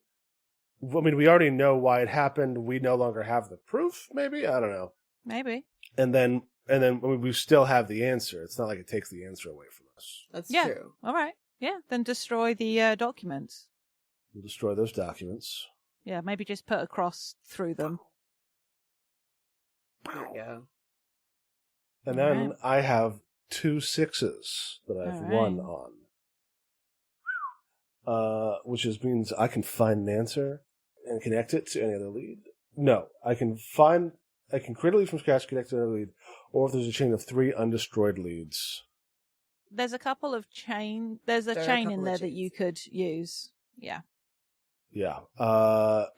I mean, we already know why it happened. We no longer have the proof, maybe? I don't know. Maybe. And then I mean, we still have the answer. It's not like it takes the answer away from us. That's Yeah. true. All right. Yeah, then destroy the documents. We'll destroy those documents. Yeah, maybe just put a cross through them. There we go. And then Alright. I have 2 6s that I've won on. Which means I can find an answer and connect it to any other lead. No, I can create a lead from scratch, connect to another lead, or if there's a chain of 3 undestroyed leads. There's a couple of chain. There's a There are a chain couple in of there that chains. you could use. Yeah, Yeah.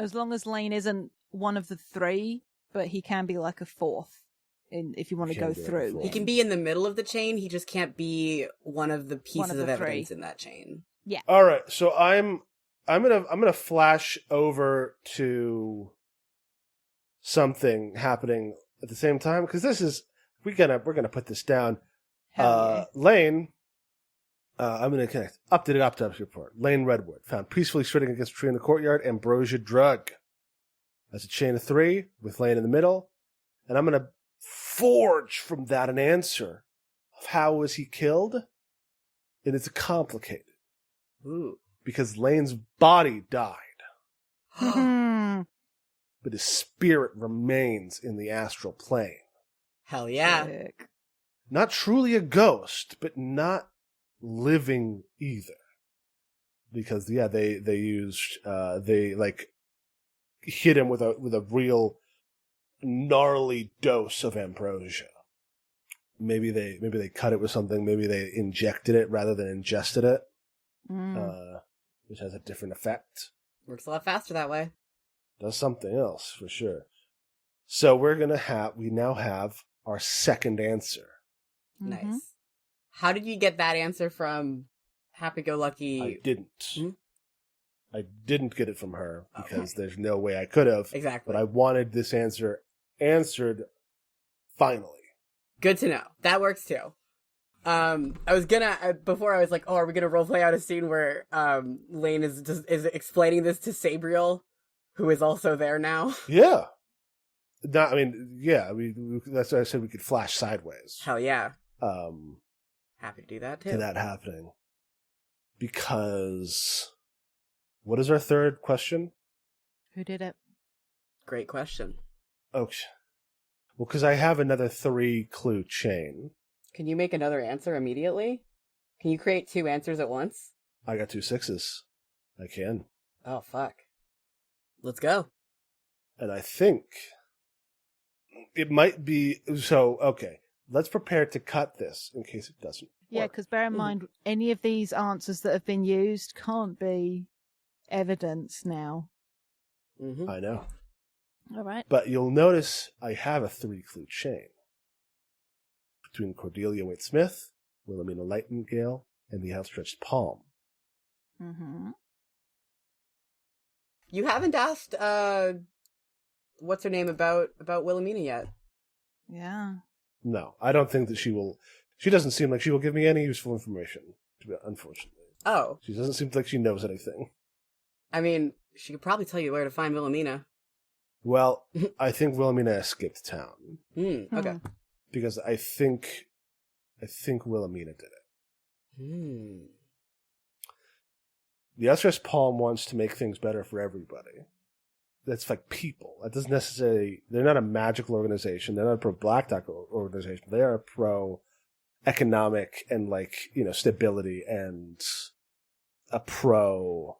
as long as Lane isn't one of the 3, but he can be like a 4th. If you want to Can go be like a through, fourth. He can be in the middle of the chain. He just can't be one of the pieces of of, the evidence 3. in that chain. All right. So I'm gonna flash over to something happening at the same time because this is we're gonna put this down. Hell Lane, I'm going to connect. Updated autopsy report. Lane Redwood found peacefully sitting against a tree in the courtyard. Ambrosia drug. That's a chain of 3 with Lane in the middle. And I'm going to forge from that an answer of how was he killed. And it's complicated Ooh. because Lane's body died, yeah. but his spirit remains in the astral plane. Hell yeah. Sick. Not truly a ghost, but not living either. Because they used they like hit him with a real gnarly dose of ambrosia. Maybe they cut it with something. Maybe they injected it rather than ingested it, which has a different effect. Works a lot faster that way. Does something else for sure. So we now have our second answer. Mhm. Nice. How did you get that answer from Happy-Go-Lucky? I didn't. Hmm? I didn't get it from her Okay. because there's no way I could have. Exactly. But I wanted this answer answered finally. Good to know. That works too. I was gonna before I was like, oh, are we gonna roleplay out a scene where Lane is explaining this to Sabriel, who is also there now? Yeah. Not, I mean, yeah. That's why I said we could flash sideways. Hell yeah. Um, Happy to do that too. to that happening. Because what is our third question? Who did it? Great question. Oh, well, because I have another 3-clue chain. Can you make another answer immediately? Can you create 2 answers at once? I got 2 6s. I can. Oh, fuck. Let's go. And I think it might be so. Okay, let's prepare to cut this in case it doesn't. Yeah, because bear in mind, any of these answers that have been used can't be evidence now. Mm-hmm. I know, All right. but you'll notice I have a 3-clue chain between Cordelia Waite Smith, Wilhelmina Nightingale, and the outstretched palm. Mm-hmm. You haven't asked, what's her name about Wilhelmina yet? Yeah. No, I don't think that she will. She doesn't seem like she will give me any useful information. Unfortunately, Oh, she doesn't seem like she knows anything. I mean, she could probably tell you where to find Wilhelmina. Well, I think Wilhelmina escaped town Okay. because I think Wilhelmina did it. The outstretched palm wants to make things better for everybody. That's like people. That doesn't necessarily. They're not a magical organization. They're not a pro Black Dog organization. They are a pro economic and stability and a pro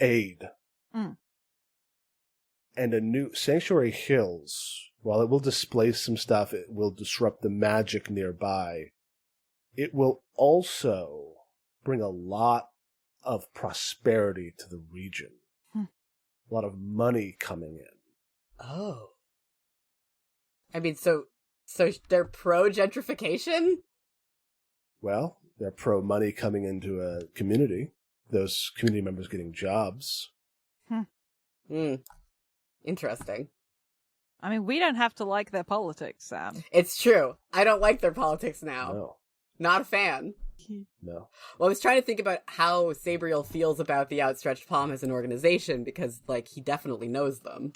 aid. Mm. And a new Sanctuary Hills, while it will displace some stuff, it will disrupt the magic nearby. It will also bring a lot of prosperity to the region. a lot of money coming in. Oh. I mean, so they're pro-gentrification? Well, they're pro money coming into a community. Those community members getting jobs. Interesting. I mean, we don't have to like their politics, Sam. It's true. I don't like their politics now. No. Not a fan. No. Well, I was trying to think about how Sabriel feels about the Outstretched Palm as an organization, because, like, he definitely knows them.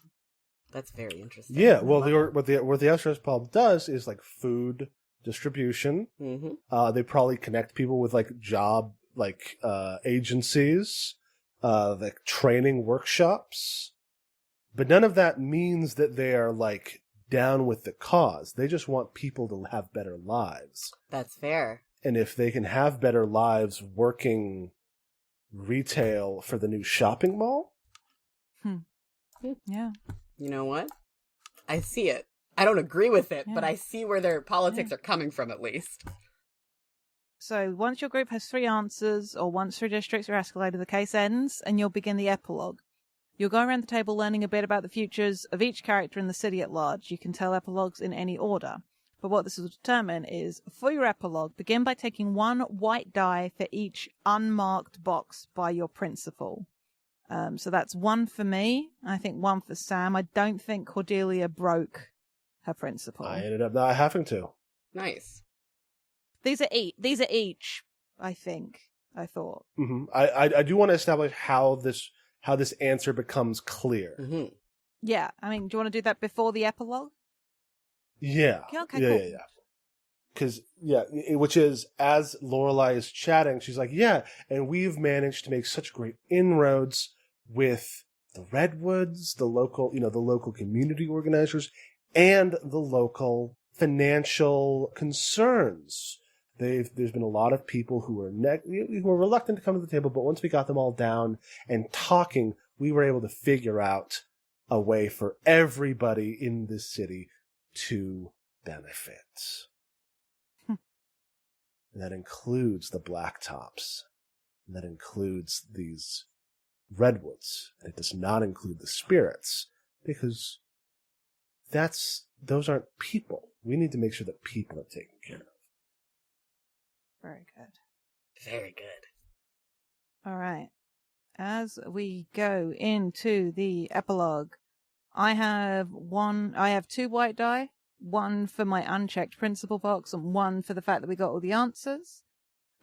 That's very interesting. Yeah, well, what the Outstretched Palm does is, like, food distribution. Mm-hmm. They probably connect people with, like, job, like, agencies, like, training workshops. But none of that means that they are, like, down with the cause. They just want people to have better lives. That's fair. And if they can have better lives working retail for the new shopping mall. Yeah. You know what? I see it. I don't agree with it, but I see where their politics are coming from, at least. So once your group has 3 answers, or once 3 districts are escalated, the case ends, and you'll begin the epilogue. You'll go around the table learning a bit about the futures of each character in the city at large. You can tell epilogues in any order. But what this will determine is, for your epilogue, begin by taking 1 white die for each unmarked box by your principal. So that's 1 for me, I think 1 for Sam. I don't think Cordelia broke her principal. I ended up not having to. Nice. These are each, I think, I thought. Mm-hmm. I do want to establish how this answer becomes clear. Mm-hmm. Yeah, I mean, do you want to do that before the epilogue? Yeah. Okay, yeah, cool. yeah. Because, which is, as Lorelai is chatting, she's like, yeah, and we've managed to make such great inroads with the Redwoods, the local community organizers, and the local financial concerns. There's been a lot of people who were reluctant to come to the table, but once we got them all down and talking, we were able to figure out a way for everybody in this city to benefit. And that includes the Blacktops. And that includes these Redwoods. And it does not include the spirits, because those aren't people. We need to make sure that people are taken care of. Very good. Very good. All right. As we go into the epilogue, I have 2 white die, 1 for my unchecked principal box, and 1 for the fact that we got all the answers.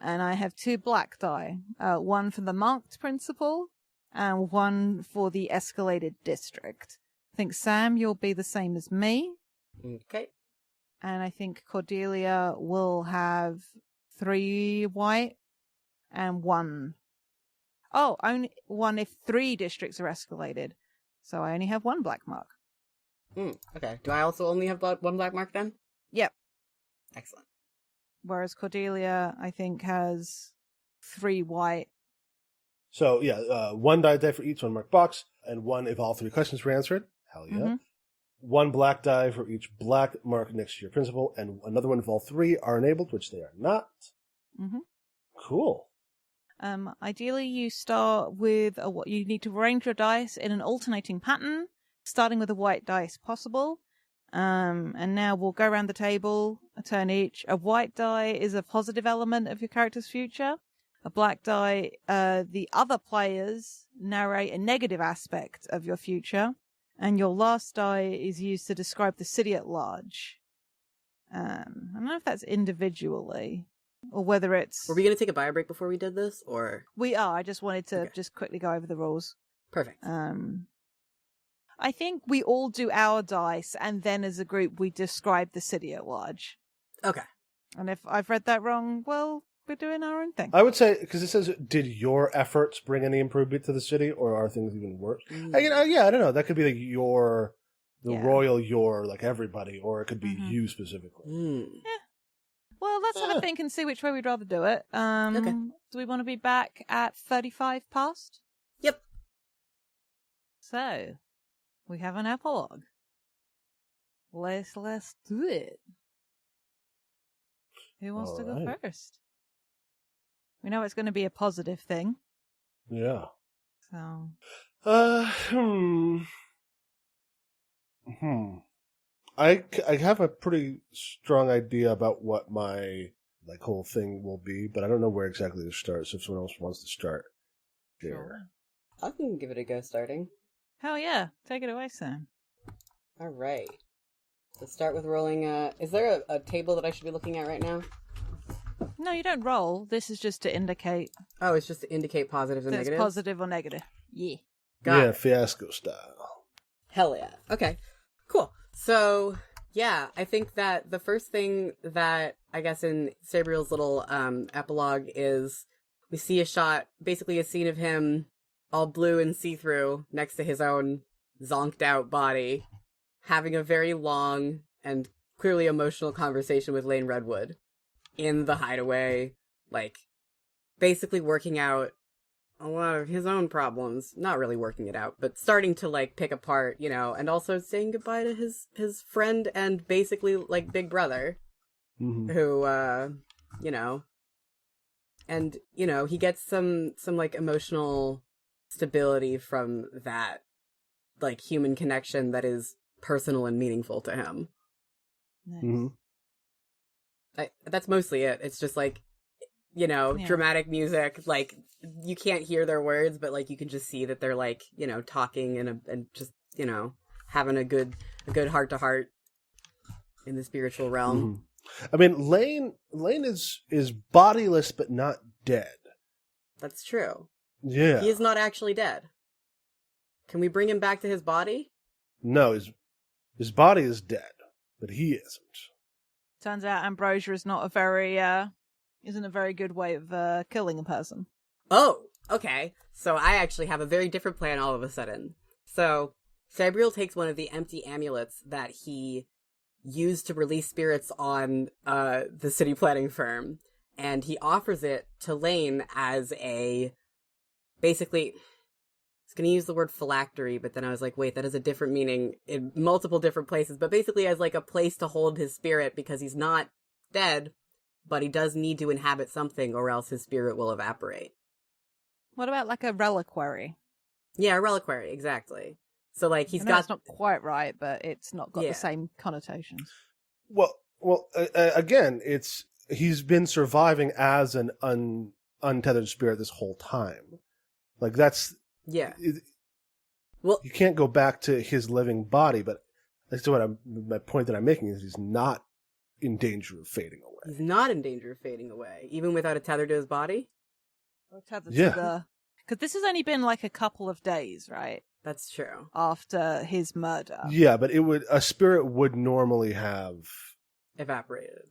And I have 2 black die, 1 for the marked principal, and 1 for the escalated district. I think, Sam, you'll be the same as me. Okay. And I think Cordelia will have 3 white and 1. Oh, only 1 if 3 districts are escalated. So I only have 1 black mark. Okay. Do I also only have 1 black mark then? Yep. Excellent. Whereas Cordelia, I think, has 3 white. So, 1 die for each 1 marked box, and 1 if all 3 questions were answered. Hell yeah. Mm-hmm. 1 black die for each black mark next to your principal, and another 1 if all 3 are enabled, which they are not. Mm-hmm. Cool. Ideally, you start with you need to arrange your dice in an alternating pattern, starting with a white dice possible. And now we'll go around the table, a turn each. A white die is a positive element of your character's future. A black die, the other players narrate a negative aspect of your future. And your last die is used to describe the city at large. I don't know if that's individually, or whether it's... Were we going to take a bio break before we did this, or...? We are. I just wanted to just quickly go over the rules. Perfect. I think we all do our dice, and then as a group we describe the city at large. Okay. And if I've read that wrong, well, we're doing our own thing. I would say, because it says, did your efforts bring any improvement to the city, or are things even worse? I don't know. That could be like royal, like everybody, or it could be you specifically. Yeah. Well, let's have a think and see which way we'd rather do it. Okay. Do we want to be back at 35 past? Yep. So, we have an epilogue. Let's do it. Who wants to go first? We know it's going to be a positive thing. Yeah. So. Hmm. I have a pretty strong idea about what my whole thing will be, but I don't know where exactly to start. So if someone else wants to start, here. I can give it a go starting. Hell yeah. Take it away, Sam. All right. Let's start with rolling. Is there a table that I should be looking at right now? No, you don't roll. This is just to indicate Oh, it's just to indicate positives and that it's negatives? positive or negative. Yeah. Got it. Fiasco style. Hell yeah. Okay. Cool. So, yeah, I think that the first thing that, I guess, in Sabriel's little epilogue is we see a shot, basically a scene of him all blue and see-through next to his own zonked out body, having a very long and clearly emotional conversation with Lane Redwood in the hideaway, basically working out a lot of his own problems. Not really working it out, but starting to, pick apart, and also saying goodbye to his friend and basically, big brother, who, and, he gets some emotional stability from that, human connection that is personal and meaningful to him. Nice. That's mostly it. It's just dramatic music. You can't hear their words, but you can just see that they're talking and just having a good heart to heart in the spiritual realm. I mean, Lane is bodiless but not dead. That's true. Yeah, he is not actually dead. Can we bring him back to his body? No, his body is dead, but he isn't. Turns out ambrosia is not isn't a very good way of killing a person. Oh, okay. So I actually have a very different plan all of a sudden. So Sabriel takes one of the empty amulets that he used to release spirits on the city planning firm, and he offers it to Lane as basically, I was going to use the word phylactery, but then I was like, wait, that has a different meaning in multiple different places, but basically as a place to hold his spirit because he's not dead, but he does need to inhabit something or else his spirit will evaporate. What about a reliquary? Yeah, a reliquary, exactly. So he's It's not quite right, but it's not got the same connotations. Well, again, he's been surviving as an untethered spirit this whole time. That's well, you can't go back to his living body, but that's my point that I'm making is he's not in danger of fading away. He's not in danger of fading away, even without a tether to his body? Or tethered to the... Because this has only been a couple of days, right? That's true. After his murder. Yeah, but a spirit would normally have... evaporated.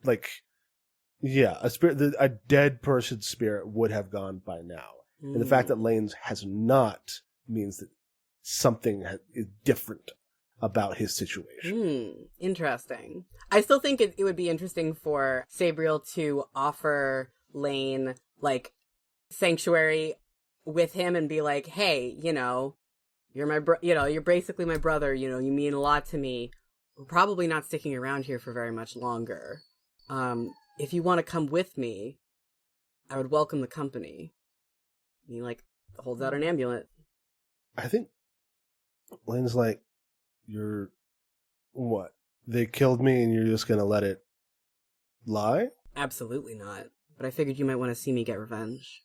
A dead person's spirit would have gone by now. And the fact that Lane's has not means that something is different about his situation. Interesting. I still think it would be interesting for Sabriel to offer Lane, sanctuary with him and be like, hey, you're my you're basically my brother, you mean a lot to me. We're probably not sticking around here for very much longer. If you want to come with me, I would welcome the company. He holds out an amulet. I think Lane's you're what? They killed me and you're just gonna let it lie? Absolutely not. But I figured you might want to see me get revenge.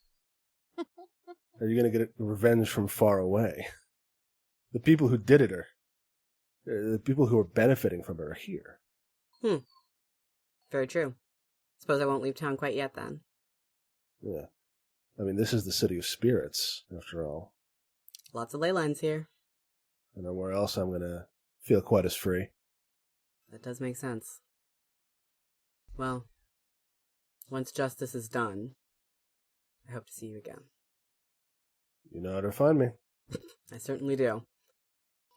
Are you gonna get revenge from far away? The people who did it the people who are benefiting from it are here. Very true. Suppose I won't leave town quite yet then. Yeah. I mean, this is the city of spirits, after all. Lots of ley lines here. I know where else I'm gonna feel quite as free. That does make sense. Well, once justice is done, I hope to see you again. You know how to find me. I certainly do.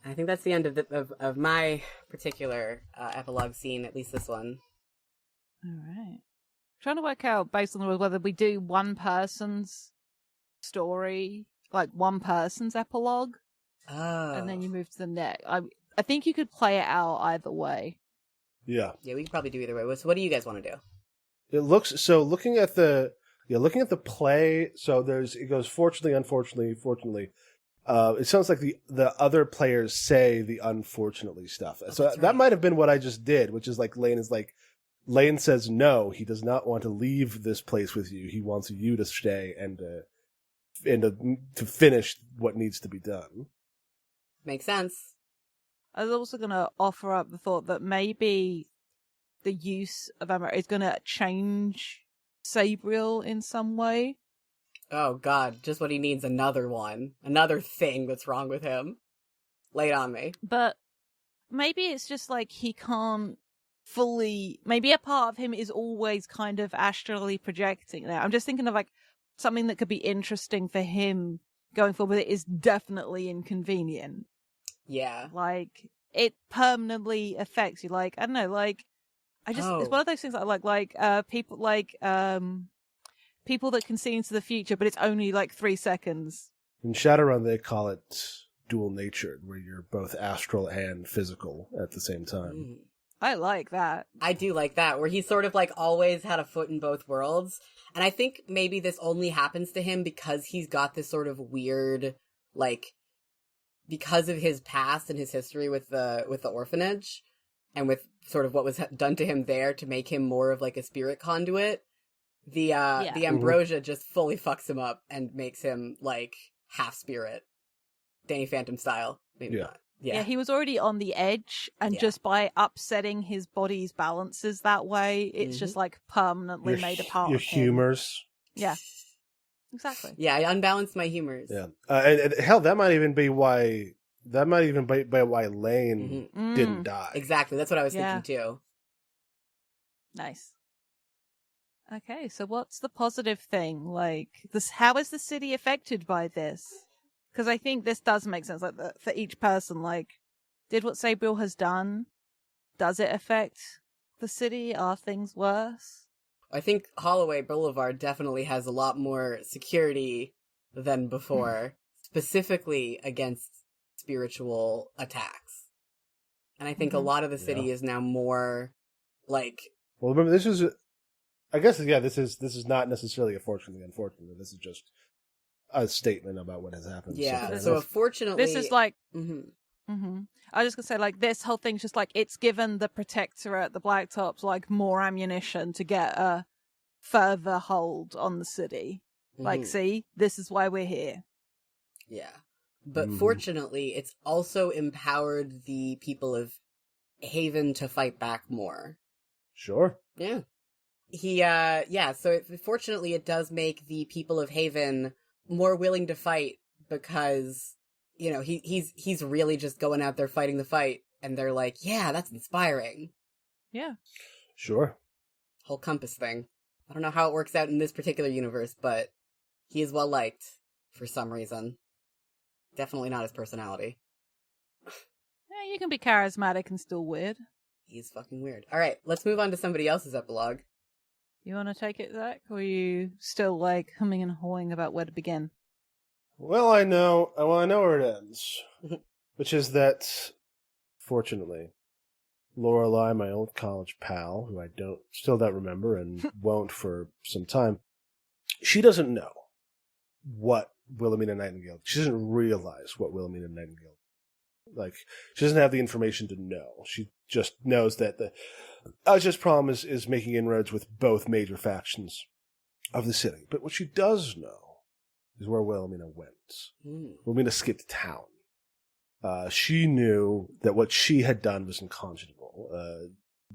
I think that's the end of my particular epilogue scene, at least this one. All right. Trying to work out based on whether we do one person's story, one person's epilogue, and then you move to the next. I think you could play it out either way. Yeah. Yeah, we could probably do either way. So what do you guys want to do? It looks so. Looking at the play. So it goes fortunately, unfortunately, fortunately. It sounds like the other players say the unfortunately stuff. So that's that right. might have been what I just did, which is like Lane says no, he does not want to leave this place with you. He wants you to stay and to finish what needs to be done. Makes sense. I was also going to offer up the thought that maybe the use of Amber is going to change Sabriel in some way. Oh god, just what he needs, another one. Another thing that's wrong with him. Lay it on me. But maybe it's just like he can't fully... Maybe a part of him is always kind of astrally projecting there. I'm just thinking of like something that could be interesting for him going forward, but it is definitely inconvenient. Yeah. Like, it permanently affects you. Like, I don't know, like, it's one of those things that I like, people that can see into the future, but it's only like 3 seconds. In Shadowrun, they call it dual natured, where you're both astral and physical at the same time. I like that. I do like that, where he's sort of like always had a foot in both worlds. And I think maybe this only happens to him because he's got this sort of weird, like, because of his past and his history with the orphanage, and with sort of what was done to him there to make him more of like a spirit conduit. The ambrosia just fully fucks him up and makes him like half spirit, Danny Phantom style. Maybe not. Yeah, he was already on the edge, and just by upsetting his body's balances that way, it's just like permanently made a part your of him. humors. Yeah, exactly. Yeah, I unbalanced my humors. Yeah, and hell, that might even be why. That might even be why Lane didn't die. Exactly, that's what I was thinking too. Nice. Okay, so what's the positive thing? Like, this, how is the city affected by this? Because I think this does make sense. Like, for each person, like, did what Sabriel has done? Does it affect the city? Are things worse? I think Holloway Boulevard definitely has a lot more security than before, specifically against spiritual attacks. And I think a lot of the city is now more like... Well, remember, this is... I guess, this is not necessarily a fortunately unfortunate. This is just a statement about what has happened. Yeah, so unfortunately... This is like... I was just going to say, like, this whole thing's just like, it's given the Protectorate, the Blacktops, like, more ammunition to get a further hold on the city. Like, see, this is why we're here. Yeah. But fortunately, it's also empowered the people of Haven to fight back more. Sure. Yeah. Fortunately, it does make the people of Haven more willing to fight because, you know, he's really just going out there fighting the fight, and they're like, yeah, that's inspiring. Yeah. Sure. Whole compass thing. I don't know how it works out in this particular universe, but he is well liked for some reason. Definitely not his personality. Yeah, you can be charismatic and still weird. He's fucking weird. Alright, let's move on to somebody else's epilogue. You want to take it, Zach? Or are you still, like, humming and hawing about where to begin? Well, I know where it ends. Which is that, fortunately, Lorelei, my old college pal, who I still don't remember and won't for some time, she doesn't know what Wilhelmina Nightingale... She doesn't realize what Wilhelmina Nightingale... Like, she doesn't have the information to know. She just knows that the Ajah's problem is making inroads with both major factions of the city. But what she does know is where Wilhelmina went. Wilhelmina skipped town. She knew that what she had done was unconscionable.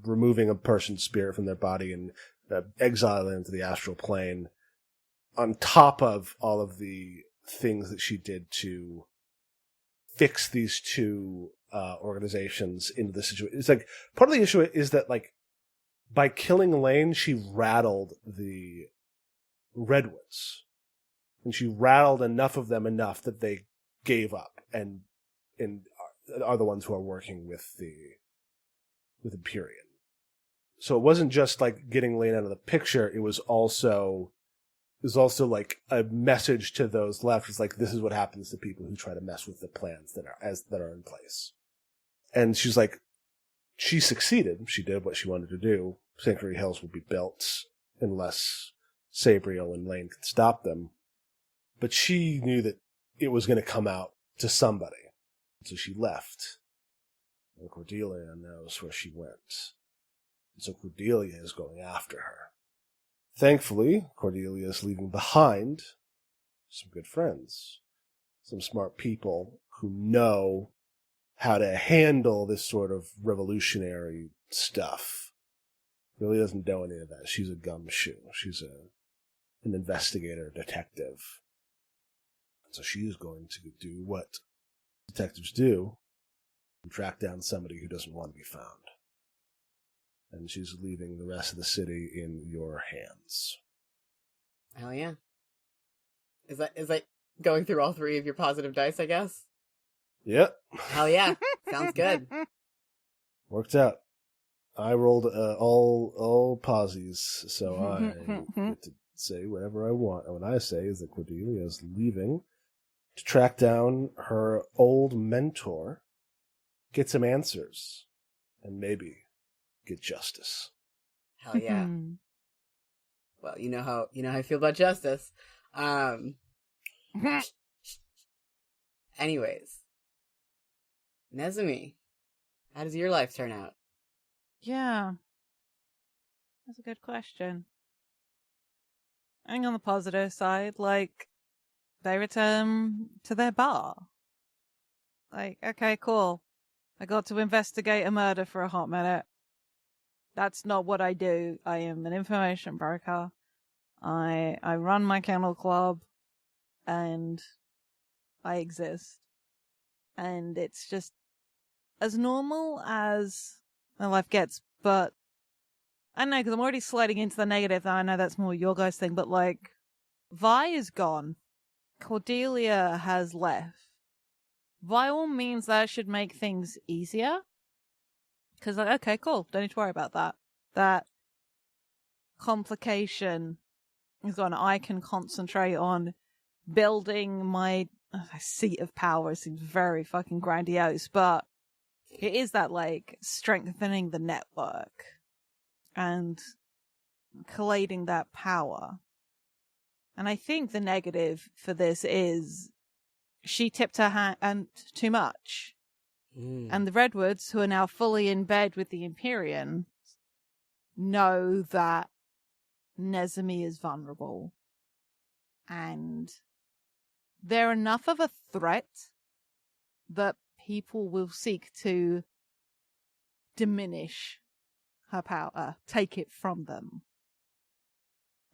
Removing a person's spirit from their body and exiling them into the astral plane, on top of all of the things that she did to fix these two organizations into the situation. It's like, part of the issue is that, like, by killing Lane, she rattled the Redwoods. And she rattled enough of them enough that they gave up and are the ones who are working with Empyrean. So it wasn't just like getting Lane out of the picture, it was also like a message to those left. It's like, this is what happens to people who try to mess with the plans that are in place. And she's like, she succeeded. She did what she wanted to do. Sanctuary Hills will be built unless Sabriel and Lane could stop them. But she knew that it was going to come out to somebody. So she left. And Cordelia knows where she went. And so Cordelia is going after her. Thankfully, Cordelia is leaving behind some good friends. Some smart people who know how to handle this sort of revolutionary stuff. Really doesn't know any of that. She's a gumshoe. She's an investigator, detective. So she's going to do what detectives do and track down somebody who doesn't want to be found. And she's leaving the rest of the city in your hands. Hell yeah. Is that going through all 3 of your positive dice, I guess? Yep. Hell yeah. Sounds good. Worked out. I rolled all posies, so I get to say whatever I want. And what I say is that Cordelia is leaving to track down her old mentor, get some answers, and maybe get justice. Hell yeah. Well, you know how I feel about justice. Anyways, Nezumi, how does your life turn out? Yeah. That's a good question. I think on the positive side, like, they return to their bar. Like, okay, cool. I got to investigate a murder for a hot minute. That's not what I do. I am an information broker. I run my kennel club, and I exist. And it's just as normal as my life gets, but I don't know, because I'm already sliding into the negative. I know that's more your guys' thing, but like, Vi is gone. Cordelia has left. By all means, that should make things easier. Because, like, okay, cool. Don't need to worry about that. That complication is gone. I can concentrate on building my seat of power. It seems very fucking grandiose, but it is that, like, strengthening the network and collating that power. And I think the negative for this is she tipped her hand too much. And the Redwoods, who are now fully in bed with the Empyrean, know that Nezumi is vulnerable. And they're enough of a threat that people will seek to diminish her power, take it from them.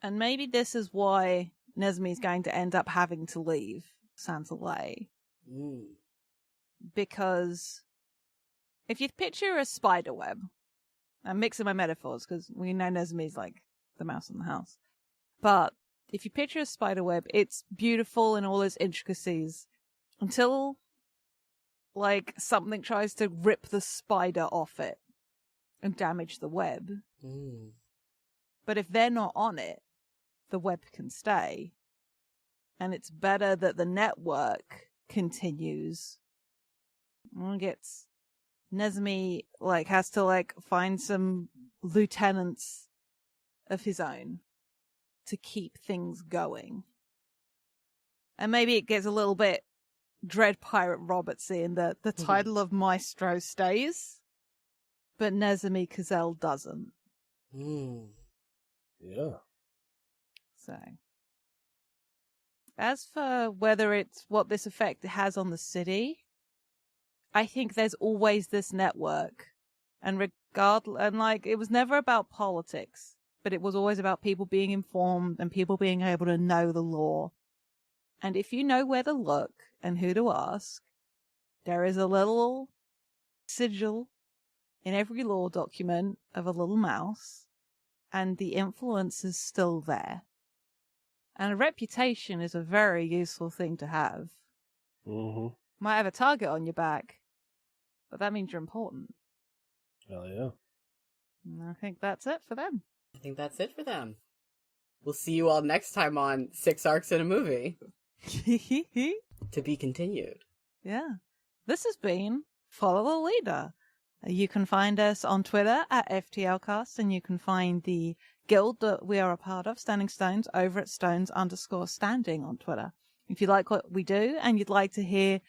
And maybe this is why Nezumi is going to end up having to leave Sansalei. Because if you picture a spider web, I'm mixing my metaphors because we know Nezumi's like the mouse in the house. But if you picture a spider web, it's beautiful in all its intricacies until like something tries to rip the spider off it and damage the web. But if they're not on it, the web can stay. And it's better that the network continues. Gets Nezumi has to find some lieutenants of his own to keep things going. And maybe it gets a little bit Dread Pirate Robertsy in the title of Maestro stays, but Nezumi Kazel doesn't. Yeah. So, as for whether it's what this effect has on the city, I think there's always this network, and it was never about politics, but it was always about people being informed and people being able to know the law. And if you know where to look and who to ask, there is a little sigil in every law document of a little mouse, and the influence is still there. And a reputation is a very useful thing to have. Might have a target on your back, but that means you're important. Hell yeah. And I think that's it for them. I think that's it for them. We'll see you all next time on 6 Arcs in a Movie. To be continued. Yeah. This has been Follow the Leader. You can find us on Twitter at FTLcast, and you can find the guild that we are a part of, Standing Stones, over at Stones_standing on Twitter. If you like what we do and you'd like to hear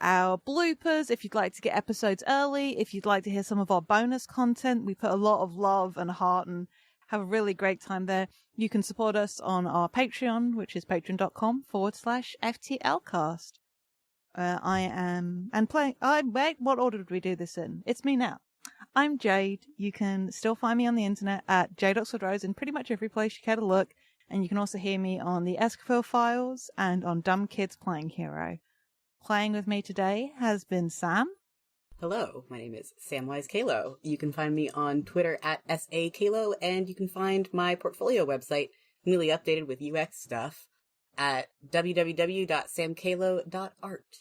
our bloopers, if you'd like to get episodes early, if you'd like to hear some of our bonus content. We put a lot of love and heart and have a really great time there. You can support us on our Patreon, which is patreon.com/FTLcast. What order did we do this in? It's me now. I'm Jade. You can still find me on the internet at Jade_Rose in pretty much every place you care to look. And you can also hear me on the Escafil Files and on Dumb Kids Playing Hero. Playing with me today has been Sam. Hello, my name is Samwise Kalo. You can find me on Twitter at SAKalo, and you can find my portfolio website, newly updated with UX stuff, at www.samkalo.art.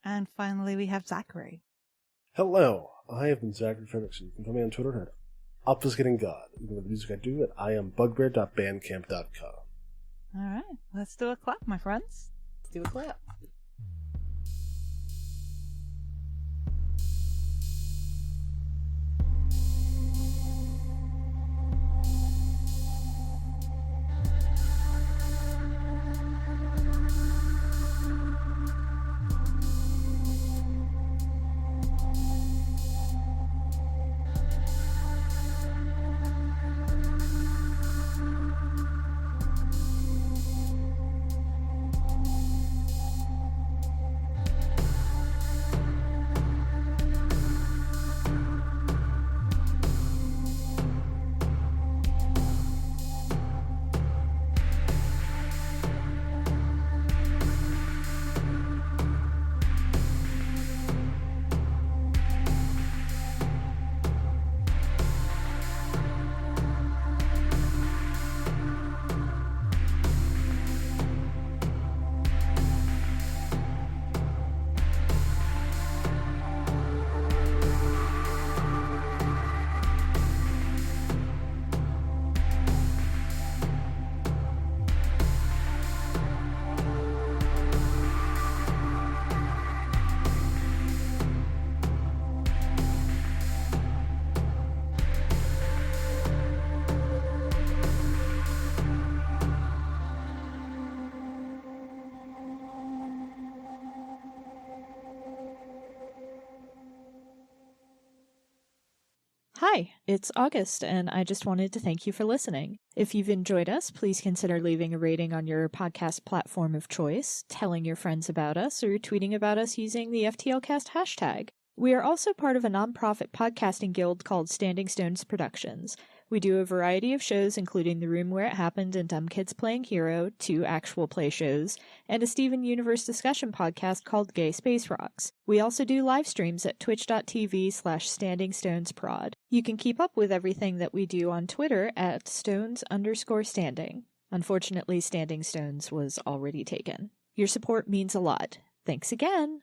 And finally, we have Zachary. Hello, I have been Zachary Fredrickson. You can find me on Twitter at Obfuscating God. You can find the music I do at iambugbear.bandcamp.com. All right, let's do a clap, my friends. Let's do a clap. Hi, it's August, and I just wanted to thank you for listening. If you've enjoyed us, please consider leaving a rating on your podcast platform of choice, telling your friends about us, or tweeting about us using the FTLcast hashtag. We are also part of a nonprofit podcasting guild called Standing Stones Productions. We do a variety of shows, including The Room Where It Happened and Dumb Kids Playing Hero, 2 actual play shows, and a Steven Universe discussion podcast called Gay Space Rocks. We also do live streams at twitch.tv/StandingStonesProd. You can keep up with everything that we do on Twitter at Stones_Standing. Unfortunately, Standing Stones was already taken. Your support means a lot. Thanks again!